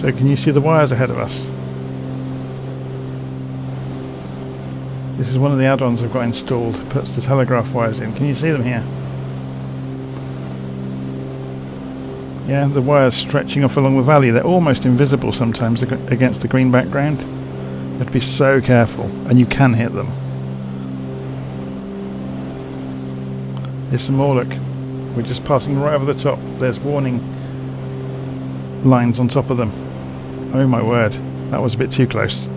A: So can you see the wires ahead of us? This is one of the add-ons I've got installed. It puts the telegraph wires in. Can you see them here? Yeah, the wires stretching off along the valley. They're almost invisible sometimes against the green background. You have to be so careful, and you can hit them. There's some more, look. We're just passing right over the top. There's warning lines on top of them. Oh my word, that was a bit too close.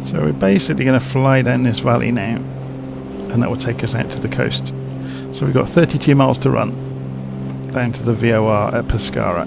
A: So we're basically going to fly down this valley now, and that will take us out to the coast. So we've got 32 miles to run down to the VOR at Pescara.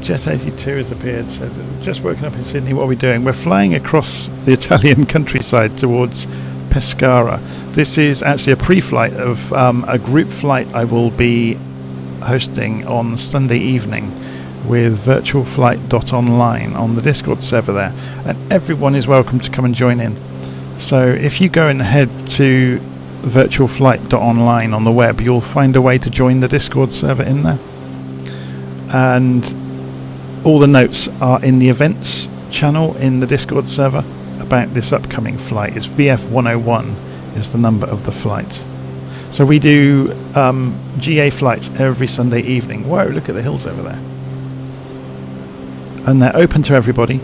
A: Jet 82 has appeared, so just woken up in Sydney. What are we doing? We're flying across the Italian countryside towards Pescara. This is actually a pre-flight of a group flight I will be hosting on Sunday evening with virtualflight.online on the Discord server there, and everyone is welcome to come and join in. So if you go and head to virtualflight.online on the web, you'll find a way to join the Discord server in there. And all the notes are in the events channel in the Discord server about this upcoming flight. It's VF101 is the number of the flight. So we do GA flights every Sunday evening. Whoa, look at the hills over there. And they're open to everybody.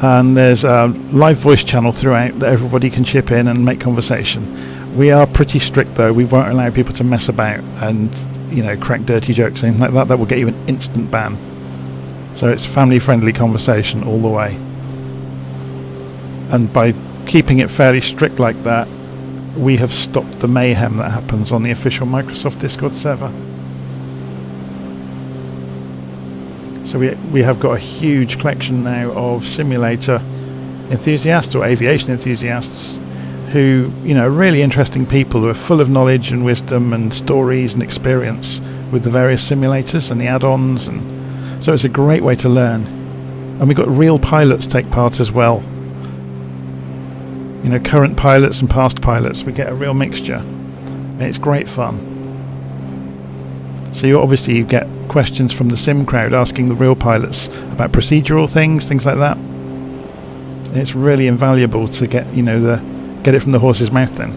A: And there's a live voice channel throughout that everybody can chip in and make conversation. We are pretty strict though. We won't allow people to mess about and crack dirty jokes, anything like that. That will get you an instant ban. So it's family-friendly conversation all the way. And by keeping it fairly strict like that, we have stopped the mayhem that happens on the official Microsoft Discord server. So we have got a huge collection now of simulator enthusiasts or aviation enthusiasts who, you know, really interesting people who are full of knowledge and wisdom and stories and experience with the various simulators and the add-ons, and so it's a great way to learn. And we've got real pilots take part as well. You know, current pilots and past pilots. We get a real mixture, and it's great fun. So you get questions from the sim crowd asking the real pilots about procedural things like that. And it's really invaluable to get, you know, get it from the horse's mouth then.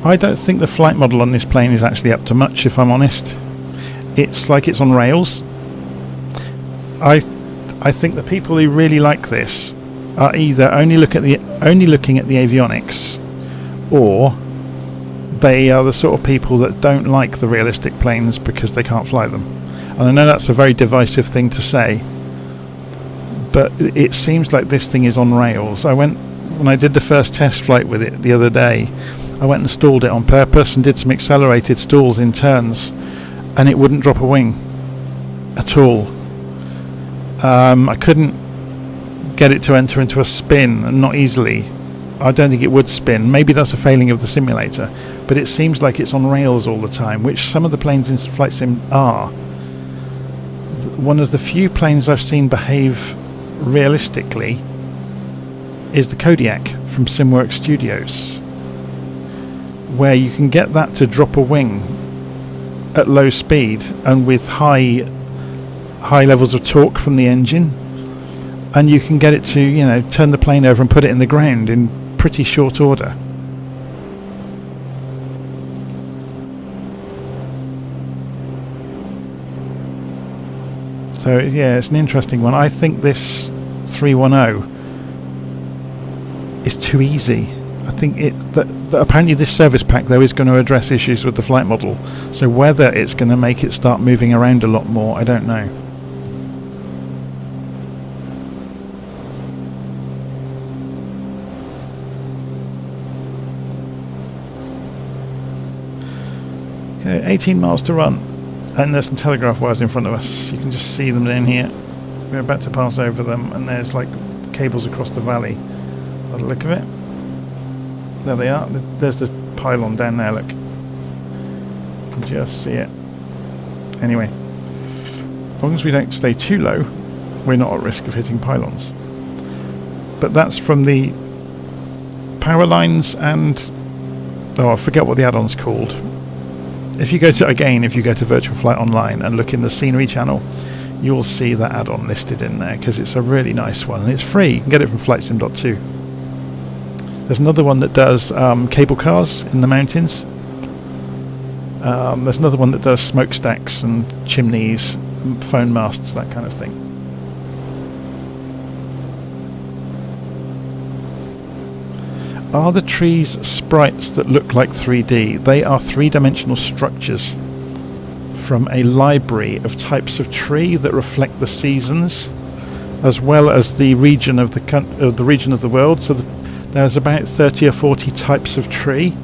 A: I don't think the flight model on this plane is actually up to much, if I'm honest. It's like it's on rails. I think the people who really like this are either only looking at the avionics, or they are the sort of people that don't like the realistic planes because they can't fly them. And I know that's a very divisive thing to say, but it seems like this thing is on rails. When I did the first test flight with it the other day, I went and stalled it on purpose and did some accelerated stalls in turns, and it wouldn't drop a wing at all. I couldn't get it to enter into a spin, and not easily. I don't think it would spin. Maybe that's a failing of the simulator, but it seems like it's on rails all the time, which some of the planes in Flight Sim are. One of the few planes I've seen behave realistically is the Kodiak from SimWorks Studios, where you can get that to drop a wing at low speed and with high levels of torque from the engine, and you can get it to, you know, turn the plane over and put it in the ground in pretty short order. So yeah, it's an interesting one. I think this 310 is too easy. I think that apparently this service pack though is going to address issues with the flight model, so whether it's going to make it start moving around a lot more, I don't know. Okay, 18 miles to run, and there's some telegraph wires in front of us. You can just see them in here. We're about to pass over them, and there's like cables across the valley by the look of it. There they are. There's the pylon down there, look. You can just see it. Anyway, as long as we don't stay too low, we're not at risk of hitting pylons. But that's from the power lines and... oh, I forget what the add-on's called. If you go to Virtual Flight Online and look in the scenery channel, you'll see that add-on listed in there, because it's a really nice one and it's free. You can get it from FlightSim.2. There's another one that does cable cars in the mountains. There's another one that does smokestacks and chimneys, phone masts, that kind of thing. Are the trees sprites that look like 3D? They are three-dimensional structures from a library of types of tree that reflect the seasons, as well as the region of the world. So there's about 30 or 40 types of tree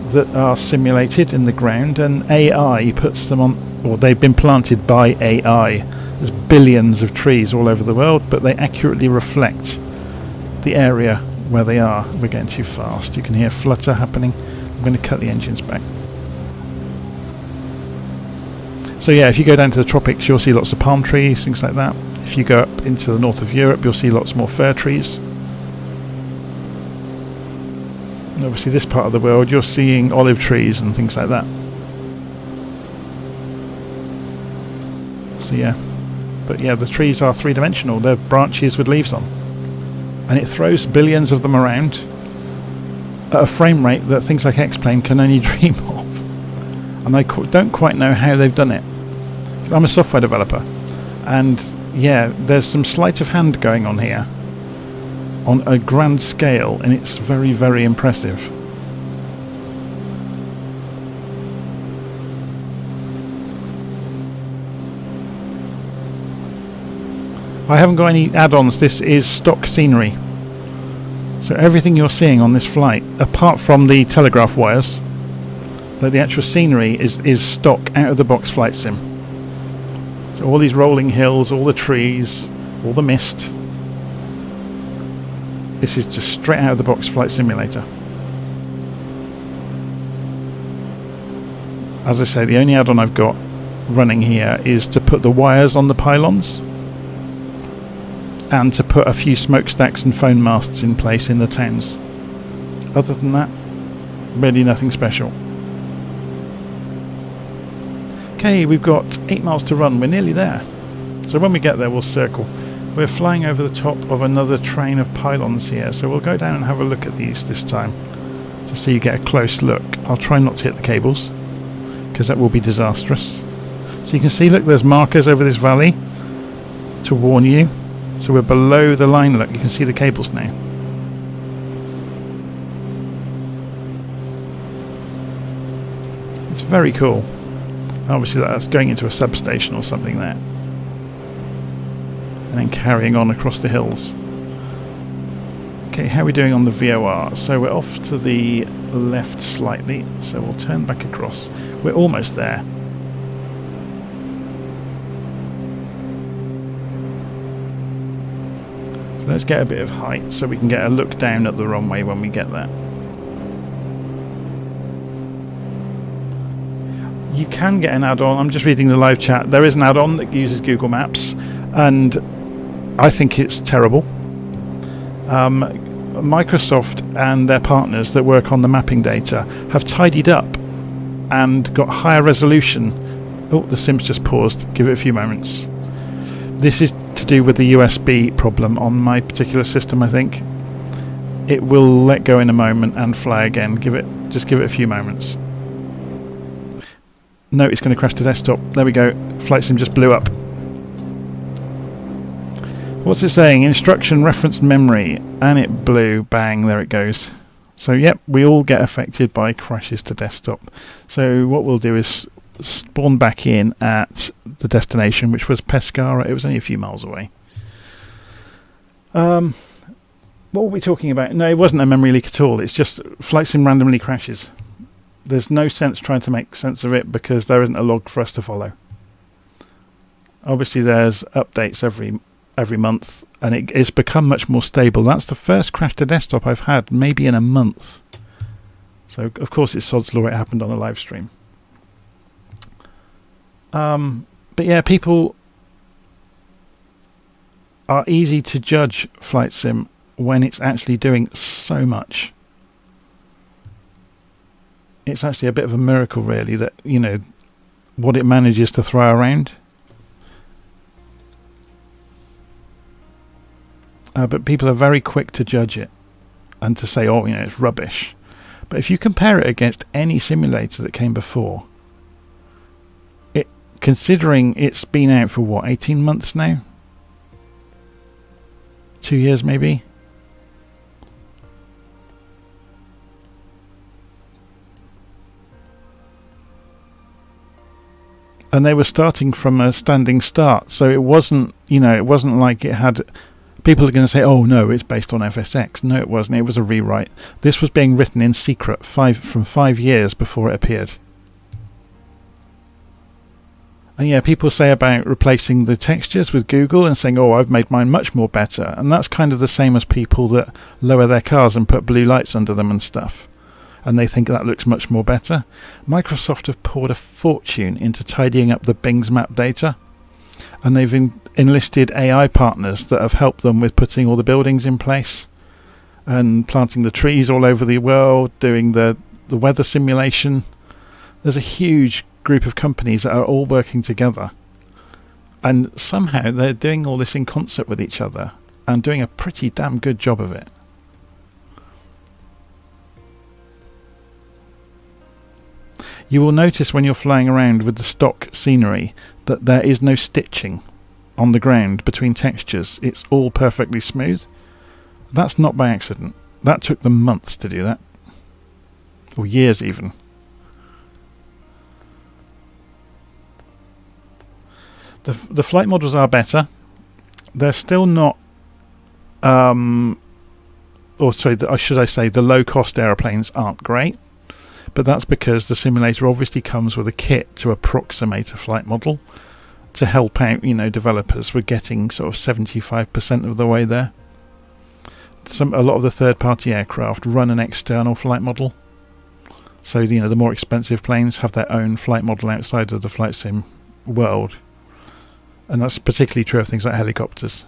A: that are simulated in the ground, and AI puts them on, or they've been planted by AI. There's billions of trees all over the world, but they accurately reflect the area where they are. We're getting too fast. You can hear flutter happening. I'm going to cut the engines back. So yeah, if you go down to the tropics, you'll see lots of palm trees, things like that. If you go up into the north of Europe, you'll see lots more fir trees. And obviously this part of the world, you're seeing olive trees and things like that. So yeah, but yeah, the trees are three-dimensional. They're branches with leaves on, and it throws billions of them around at a frame rate that things like X-Plane can only dream of. And I don't quite know how they've done it. I'm a software developer, and yeah, there's some sleight of hand going on here on a grand scale, and it's very, very impressive. I haven't got any add-ons. This is stock scenery. So everything you're seeing on this flight, apart from the telegraph wires, like the actual scenery, is stock out of the box flight sim. So all these rolling hills, all the trees, all the mist. This is just straight out of the box flight simulator. As I say, the only add-on I've got running here is to put the wires on the pylons and to put a few smokestacks and phone masts in place in the towns. Other than that, really nothing special. Okay, we've got 8 miles to run. We're nearly there. So when we get there, we'll circle. We're flying over the top of another train of pylons here, so we'll go down and have a look at these this time, just so you get a close look. I'll try not to hit the cables, because that will be disastrous. So you can see, look, there's markers over this valley to warn you. So we're below the line, look, you can see the cables now. It's very cool. Obviously that's going into a substation or something there. And then carrying on across the hills. Okay, how are we doing on the VOR? So we're off to the left slightly, so we'll turn back across. We're almost there. So let's get a bit of height so we can get a look down at the runway when we get there. You can get an add-on. I'm just reading the live chat. There is an add-on that uses Google Maps, and I think it's terrible. Microsoft and their partners that work on the mapping data have tidied up and got higher resolution. Oh, the sim's just paused. Give it a few moments. This is to do with the USB problem on my particular system, I think. It will let go in a moment and fly again. Just give it a few moments. No, it's going to crash to desktop. There we go. Flight sim just blew up. What's it saying? Instruction reference memory. And it blew. Bang, there it goes. So, yep, we all get affected by crashes to desktop. So what we'll do is spawn back in at the destination, which was Pescara. It was only a few miles away. What were we talking about? No, it wasn't a memory leak at all. It's just flight sim randomly crashes. There's no sense trying to make sense of it because there isn't a log for us to follow. Obviously there's updates every month, and it's become much more stable. That's the first crash to desktop I've had maybe in a month. So of course it's sod's law, it happened on a live stream. But yeah, people are easy to judge flight sim when it's actually doing so much. It's actually a bit of a miracle, really, that, you know, what it manages to throw around. But people are very quick to judge it and to say, oh, you know, it's rubbish. But if you compare it against any simulator that came before, considering it's been out for what, 18 months now? 2 years maybe? And they were starting from a standing start, so it wasn't, you know, it wasn't like it had. People are going to say, "Oh no, it's based on FSX." No, it wasn't. It was a rewrite. This was being written in secret from 5 years before it appeared. And yeah, people say about replacing the textures with Google and saying, "Oh, I've made mine much more better," and that's kind of the same as people that lower their cars and put blue lights under them and stuff. And they think that looks much more better. Microsoft have poured a fortune into tidying up the Bing's map data, and they've enlisted AI partners that have helped them with putting all the buildings in place and planting the trees all over the world, doing the weather simulation. There's a huge group of companies that are all working together, and somehow they're doing all this in concert with each other and doing a pretty damn good job of it. You will notice when you're flying around with the stock scenery that there is no stitching on the ground between textures. It's all perfectly smooth. That's not by accident. That took them months to do that, or years even. The flight models are better. They're still not or sorry, should I say the low-cost aeroplanes aren't great, but that's because the simulator obviously comes with a kit to approximate a flight model to help out, developers with getting sort of 75% of the way there. A lot of the third-party aircraft run an external flight model, so the more expensive planes have their own flight model outside of the flight sim world, and that's particularly true of things like helicopters.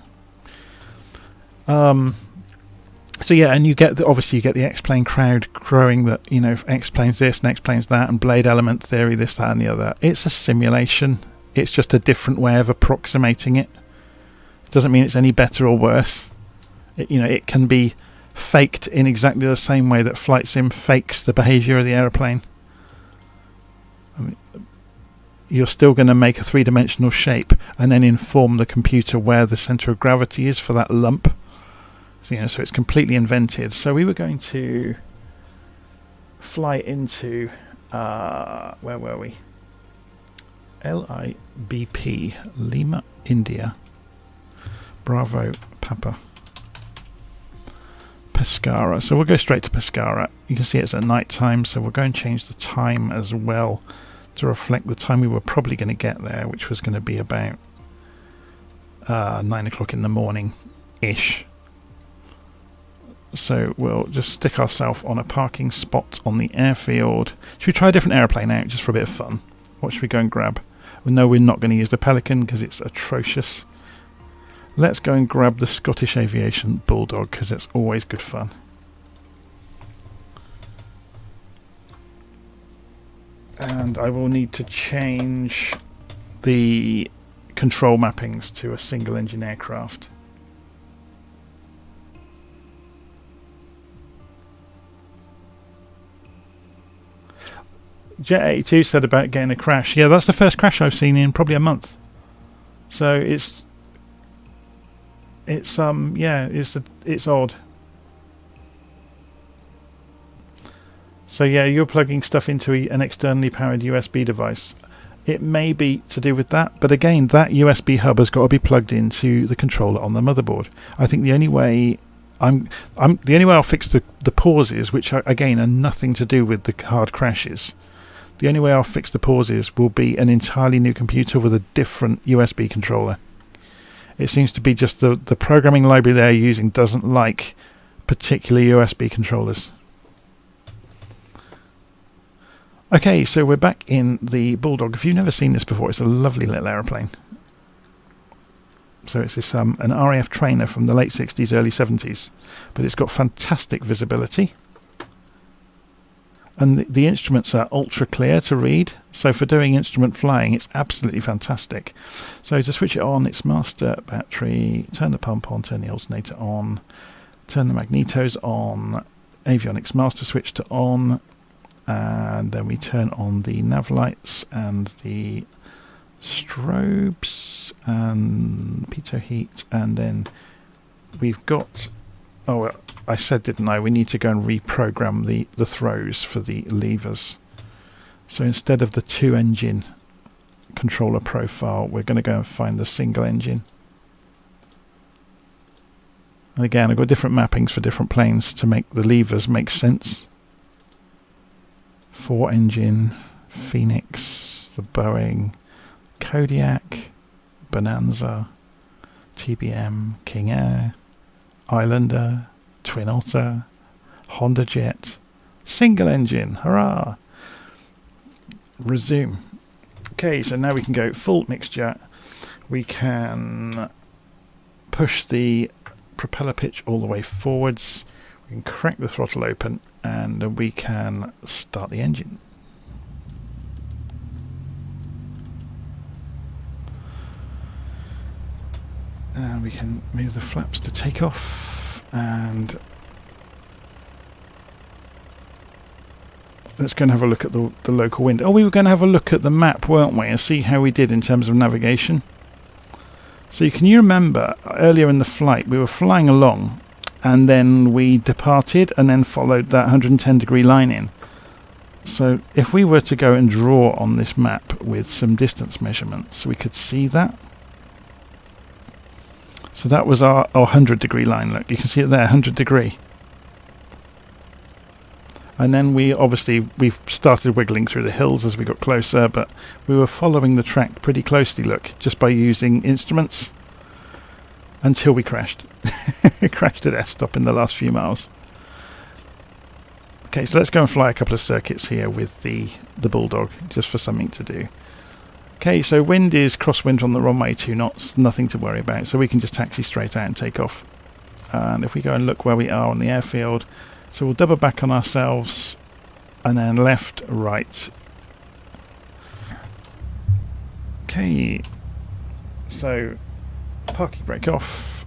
A: So yeah, and you get the X-plane crowd growing that, X-plane's this and X-plane's that, and blade element theory, this, that and the other. It's a simulation. It's just a different way of approximating it. It doesn't mean it's any better or worse. It can be faked in exactly the same way that flight sim fakes the behavior of the aeroplane. I mean, you're still going to make a three-dimensional shape and then inform the computer where the center of gravity is for that lump. So it's completely invented. So we were going to fly into where were we? LIBP, Lima, India, Bravo, Papa, Pescara. So we'll go straight to Pescara. You can see it's at night time, so we'll go and change the time as well to reflect the time we were probably going to get there, which was going to be about 9 o'clock in the morning ish. So we'll just stick ourselves on a parking spot on the airfield. Should we try a different airplane out just for a bit of fun? What should we go and grab? We know we're not going to use the Pelican because it's atrocious. Let's go and grab the Scottish Aviation Bulldog because it's always good fun. And I will need to change the control mappings to a single engine aircraft. Jet 82 said about getting a crash. Yeah, that's the first crash I've seen in probably a month. So it's odd. So yeah, you're plugging stuff into an externally powered USB device. It may be to do with that, but again, that USB hub has got to be plugged into the controller on the motherboard. I think the only way I'll fix the pauses, which are, again, are nothing to do with the hard crashes. The only way I'll fix the pauses will be an entirely new computer with a different USB controller. It seems to be just the programming library they're using doesn't like particular USB controllers. Okay, so we're back in the Bulldog. If you've never seen this before, it's a lovely little aeroplane. So it's this an RAF trainer from the late 60s, early 70s, but it's got fantastic visibility. And the instruments are ultra clear to read, so for doing instrument flying it's absolutely fantastic. So to switch it on, it's master, battery, turn the pump on, turn the alternator on, turn the magnetos on, avionics master switch to on, and then we turn on the nav lights and the strobes and pitot heat, and then we've got, oh, I said, didn't I, we need to go and reprogram the throws for the levers. So instead of the 2-engine controller profile, we're going to go and find the single engine. And again, I've got different mappings for different planes to make the levers make sense. 4-engine, Phoenix, the Boeing, Kodiak, Bonanza, TBM, King Air, Islander, Twin Otter, Honda Jet, single engine, hurrah! Resume. Okay, so now we can go full mixture. We can push the propeller pitch all the way forwards. We can crack the throttle open and we can start the engine. And we can move the flaps to take off, and let's go and have a look at the local wind. Oh, we were going to have a look at the map, weren't we, and see how we did in terms of navigation. So can you remember earlier in the flight we were flying along and then we departed and then followed that 110-degree line in. So if we were to go and draw on this map with some distance measurements, we could see that. So that was our 100-degree line. Look, you can see it there, 100-degree. And then we've started wiggling through the hills as we got closer, but we were following the track pretty closely, look, just by using instruments, until we crashed. Crashed at S-stop in the last few miles. Okay, so let's go and fly a couple of circuits here with the Bulldog, just for something to do. Okay, so wind is crosswind on the runway 2 knots, nothing to worry about, so we can just taxi straight out and take off. And if we go and look where we are on the airfield, so we'll double back on ourselves, and then left, right. Okay, so parking brake off.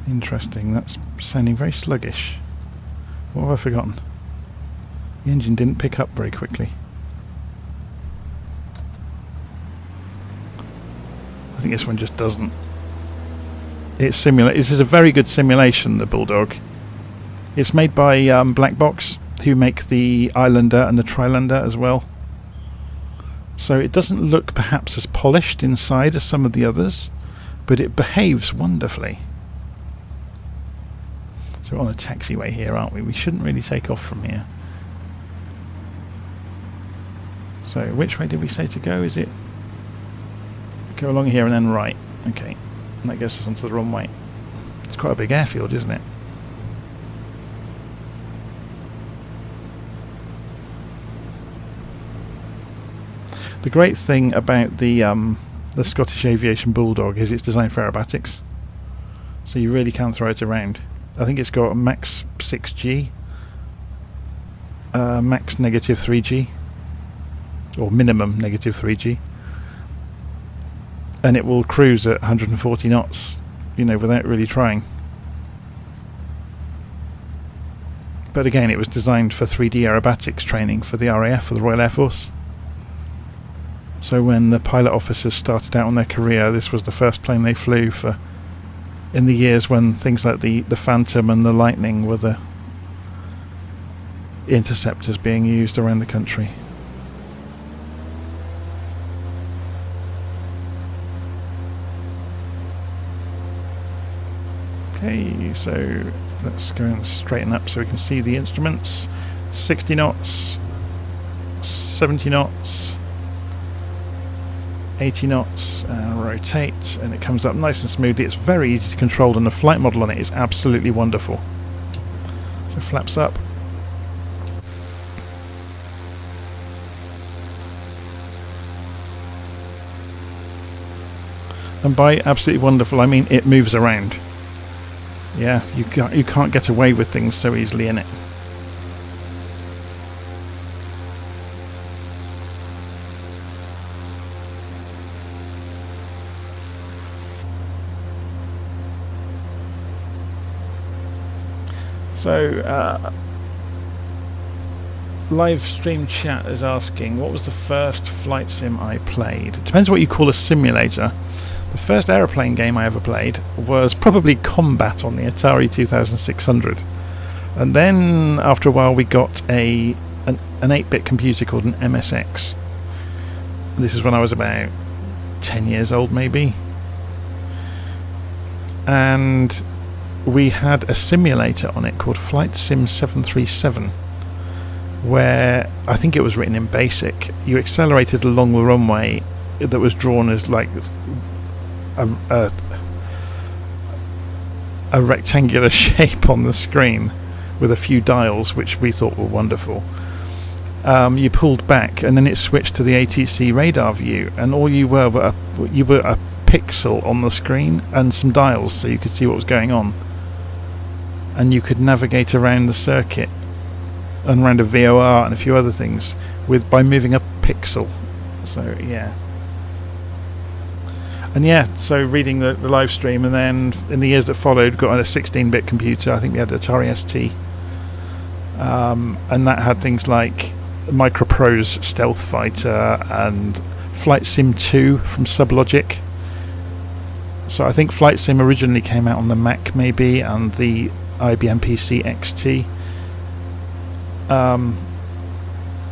A: Interesting, that's sounding very sluggish. What have I forgotten? The engine didn't pick up very quickly. I think this one just doesn't. This is a very good simulation, the Bulldog. It's made by Black Box, who make the Islander and the Trilander as well. So it doesn't look perhaps as polished inside as some of the others, but it behaves wonderfully. So we're on a taxiway here, aren't we? We shouldn't really take off from here. So which way did we say to go? Is it go along here and then right? Okay, and that gets us onto the runway. It's quite a big airfield, isn't it? The great thing about the Scottish Aviation Bulldog is it's designed for aerobatics, so you really can throw it around. I think it's got a max 6G, max negative 3G, or minimum negative 3G, and it will cruise at 140 knots, you know, without really trying. But again, it was designed for 3D aerobatics training for the RAF, for the Royal Air Force. So when the pilot officers started out on their career, this was the first plane they flew for, in the years when things like the Phantom and the Lightning were the interceptors being used around the country. Okay, so let's go and straighten up so we can see the instruments. 60 knots, 70 knots, 80 knots, and rotate, and it comes up nice and smoothly. It's very easy to control, and the flight model on it is absolutely wonderful. So flaps up. And by absolutely wonderful, I mean it moves around. Yeah, you can't get away with things so easily in it. So, live stream chat is asking, what was the first flight sim I played? It depends what you call a simulator. The first aeroplane game I ever played was probably Combat on the Atari 2600. And then, after a while, we got an 8-bit computer called an MSX. This is when I was about 10 years old, maybe. And we had a simulator on it called Flight Sim 737, where I think it was written in BASIC. You accelerated along the runway that was drawn as like a rectangular shape on the screen with a few dials, which we thought were wonderful. You pulled back, and then it switched to the ATC radar view, and all you were a pixel on the screen and some dials, so you could see what was going on. And you could navigate around the circuit and around a VOR and a few other things by moving a pixel. So yeah. And yeah, so reading the live stream, and then in the years that followed got a 16-bit computer. I think we had Atari ST, and that had things like Microprose Stealth Fighter and Flight Sim 2 from Sublogic. So I think Flight Sim originally came out on the Mac maybe, and the IBM PC XT.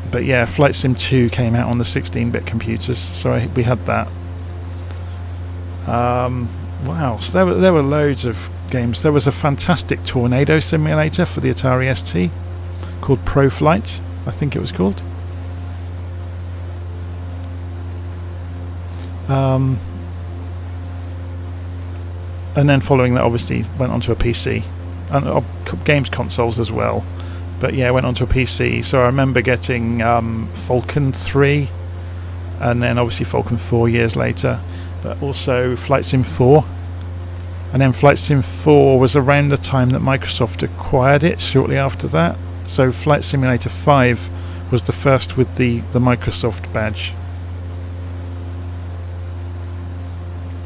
A: But yeah, Flight Sim 2 came out on the 16-bit computers, so we had that. Wow, so there were loads of games. There was a fantastic tornado simulator for the Atari ST called Pro Flight, I think it was called. And then following that, obviously went onto a PC and games consoles as well. But yeah, went onto a PC. So I remember getting Falcon 3, and then obviously Falcon 4 years later, but also Flight Sim 4. And then Flight Sim 4 was around the time that Microsoft acquired it, shortly after that. So Flight Simulator 5 was the first with the Microsoft badge.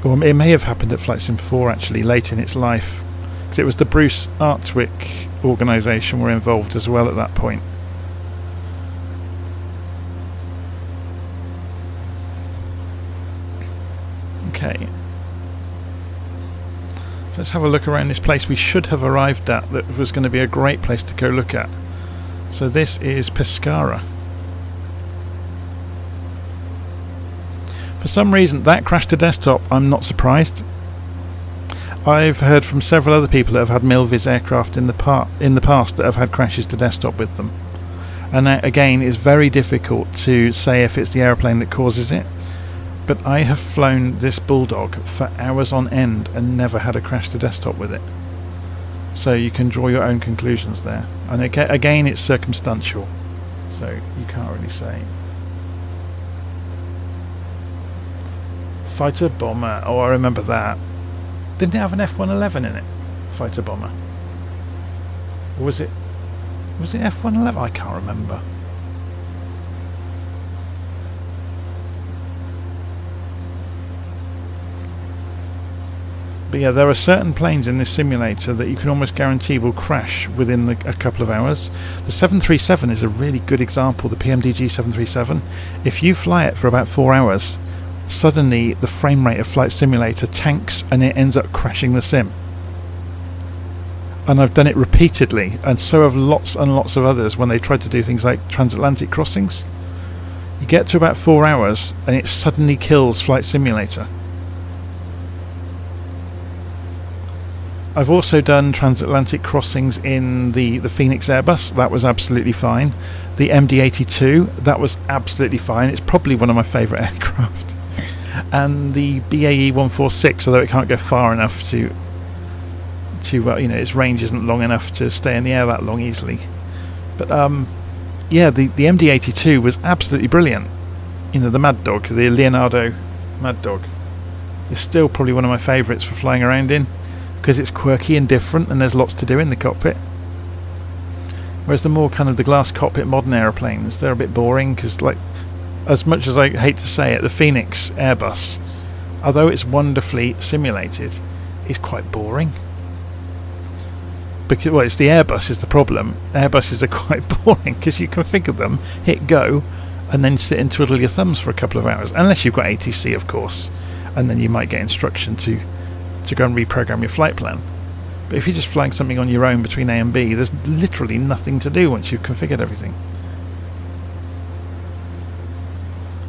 A: Or it may have happened at Flight Sim 4 actually, late in its life. Because it was the Bruce Artwick organisation were involved as well at that point. Okay. So let's have a look around this place we should have arrived at that was going to be a great place to go look at. So this is Pescara. For some reason that crashed to desktop. I'm not surprised. I've heard from several other people that have had Milvis aircraft in the past that have had crashes to desktop with them, and that again is very difficult to say if it's the aeroplane that causes it. But I have flown this Bulldog for hours on end and never had a crash to desktop with it. So you can draw your own conclusions there. And again, it's circumstantial, so you can't really say. Fighter bomber. Oh, I remember that. Didn't it have an F-111 in it? Fighter bomber. Or was it F-111? I can't remember. But yeah, there are certain planes in this simulator that you can almost guarantee will crash within a couple of hours. The 737 is a really good example, the PMDG 737. If you fly it for about 4 hours, suddenly the frame rate of Flight Simulator tanks and it ends up crashing the sim. And I've done it repeatedly, and so have lots and lots of others when they tried to do things like transatlantic crossings. You get to about 4 hours and it suddenly kills Flight Simulator. I've also done transatlantic crossings in the Phoenix Airbus. That was absolutely fine. The MD-82, that was absolutely fine. It's probably one of my favourite aircraft. And the BAE 146, although it can't go far enough to you know, its range isn't long enough to stay in the air that long easily. But yeah, the MD-82 was absolutely brilliant. You know, the Mad Dog, the Leonardo Mad Dog, is still probably one of my favourites for flying around in, because it's quirky and different and there's lots to do in the cockpit. Whereas the more kind of the glass cockpit modern aeroplanes, they're a bit boring, because like, as much as I hate to say it, the Phoenix Airbus, although it's wonderfully simulated, is quite boring. Because, well, it's the Airbus is the problem. Airbuses are quite boring because you configure them, hit go, and then sit and twiddle your thumbs for a couple of hours, unless you've got ATC, of course, and then you might get instruction to go and reprogram your flight plan. But if you're just flying something on your own between A and B, there's literally nothing to do once you've configured everything.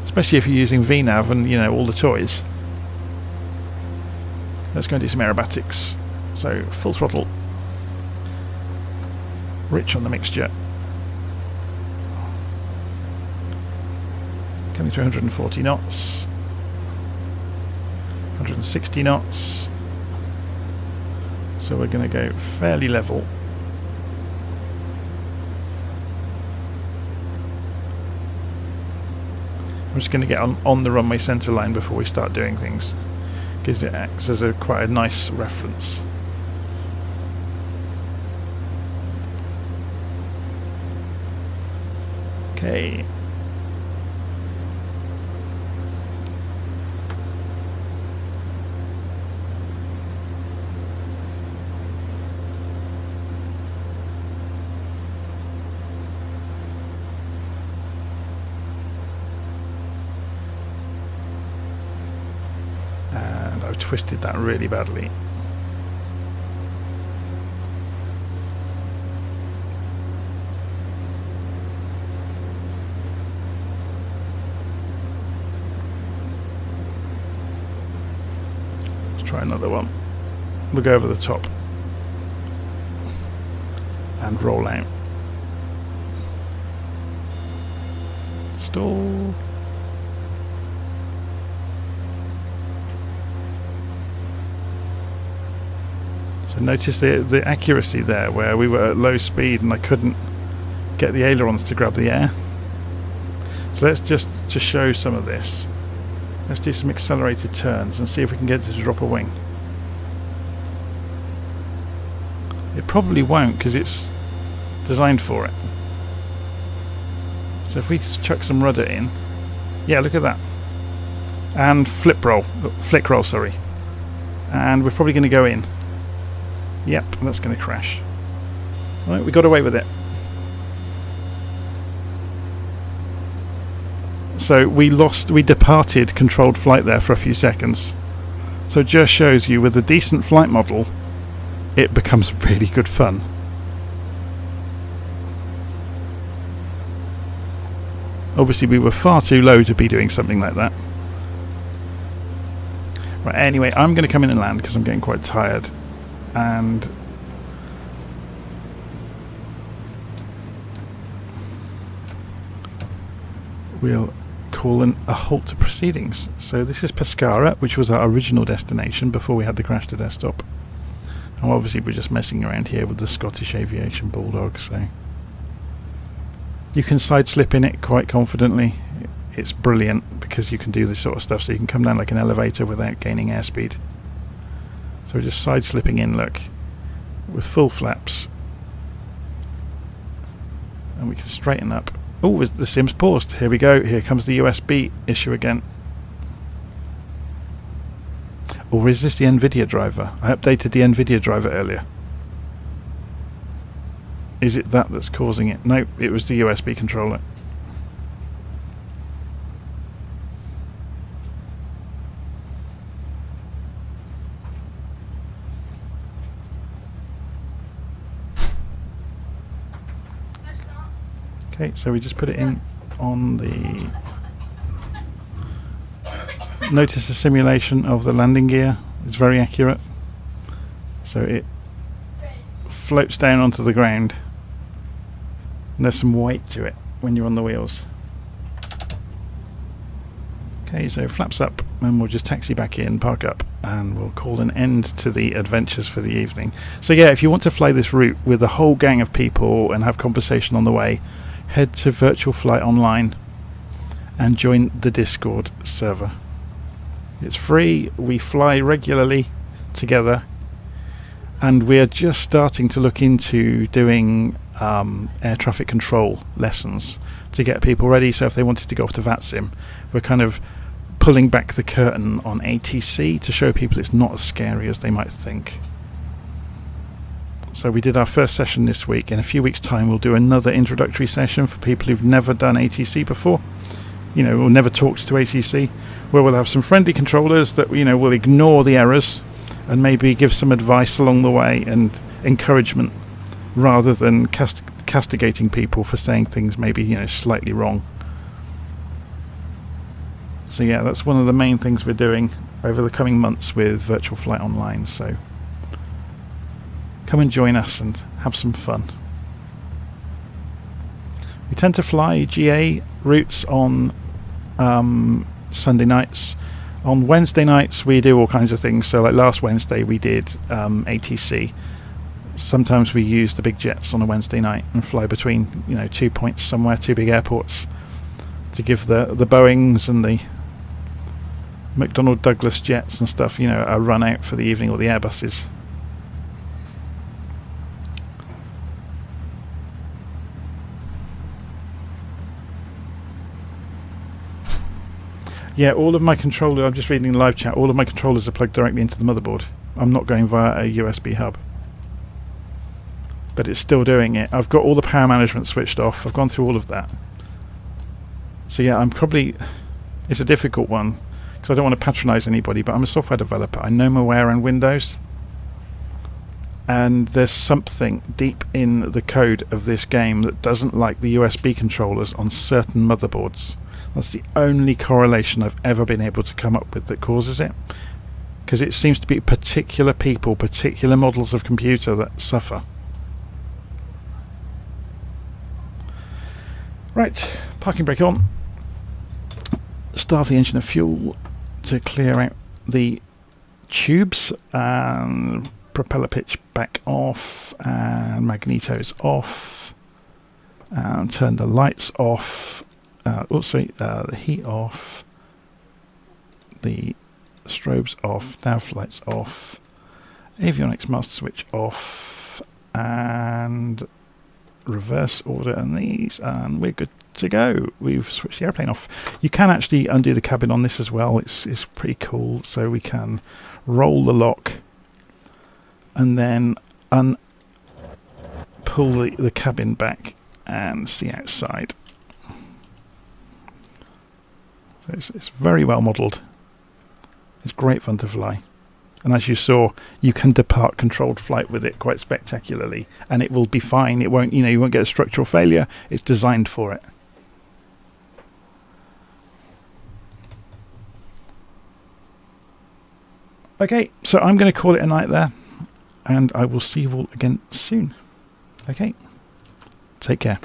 A: Especially if you're using VNav and, you know, all the toys. Let's go and do some aerobatics. So, full throttle. Rich on the mixture. Coming through 140 knots. 160 knots. So we're going to go fairly level. I'm just going to get on the runway centre line before we start doing things, because it acts as quite a nice reference. Okay. And I've twisted that really badly. try another one. We'll go over the top and roll out. Stall. So notice the accuracy there, where we were at low speed and I couldn't get the ailerons to grab the air. So let's just to show some of this, let's do some accelerated turns and see if we can get it to drop a wing. It probably won't because it's designed for it. So if we chuck some rudder in, yeah, look at that, and flick roll, sorry, and we're probably going to go in. Yep, that's going to crash. Right, we got away with it. So we departed controlled flight there for a few seconds. So it just shows you with a decent flight model, it becomes really good fun. Obviously we were far too low to be doing something like that. Right, anyway, I'm going to come in and land because I'm getting quite tired. And we'll call a halt to proceedings. So this is Pescara, which was our original destination before we had the crash to desktop. And obviously we're just messing around here with the Scottish Aviation Bulldog, so you can side slip in it quite confidently. It's brilliant because you can do this sort of stuff, so you can come down like an elevator without gaining airspeed. So we're just side slipping in, look, with full flaps, and we can straighten up. Oh, the sim's paused. Here we go. Here comes the USB issue again. Or is this the NVIDIA driver? I updated the NVIDIA driver earlier. Is it that that's causing it? No, it was the USB controller. Okay, so we just put it in on the... Notice the simulation of the landing gear is very accurate. So it floats down onto the ground. And there's some weight to it when you're on the wheels. Okay, so flaps up, and we'll just taxi back in, park up, and we'll call an end to the adventures for the evening. So yeah, if you want to fly this route with a whole gang of people and have conversation on the way, head to Virtual Flight Online and join the Discord server. It's free, we fly regularly together, and we are just starting to look into doing air traffic control lessons to get people ready. So if they wanted to go off to VATSIM, we're kind of pulling back the curtain on ATC to show people it's not as scary as they might think. So we did our first session this week. In a few weeks' time we'll do another introductory session for people who've never done ATC before, you know, or never talked to ATC, where we'll have some friendly controllers that, you know, will ignore the errors and maybe give some advice along the way and encouragement, rather than castigating people for saying things maybe, you know, slightly wrong. So yeah, that's one of the main things we're doing over the coming months with Virtual Flight Online. So come and join us and have some fun. We tend to fly GA routes on Sunday nights. On Wednesday nights we do all kinds of things. So like last Wednesday we did ATC. Sometimes we use the big jets on a Wednesday night and fly between, you know, 2 points somewhere, 2 big airports, to give the Boeings and the McDonnell Douglas jets and stuff, you know, a run out for the evening, or the Airbuses. Yeah, all of my controllers, I'm just reading the live chat, all of my controllers are plugged directly into the motherboard. I'm not going via a USB hub. But it's still doing it. I've got all the power management switched off. I've gone through all of that. So yeah, it's a difficult one, because I don't want to patronize anybody, but I'm a software developer. I know my way around Windows. And there's something deep in the code of this game that doesn't like the USB controllers on certain motherboards. That's the only correlation I've ever been able to come up with that causes it. because it seems to be particular people, particular models of computer that suffer. Right, parking brake on. Starve the engine of fuel to clear out the tubes, and propeller pitch back off, and magnetos off, and turn the lights off. The heat off, the strobes off, nav lights off, avionics master switch off, and reverse order and these, and we're good to go. We've switched the airplane off. You can actually undo the cabin on this as well. It's pretty cool. So we can roll the lock and then pull the cabin back and see outside. So it's very well modelled. It's great fun to fly. And as you saw, you can depart controlled flight with it quite spectacularly, and it will be fine. It won't, you won't get a structural failure. It's designed for it. Okay, so I'm going to call it a night there, and I will see you all again soon. Okay, take care.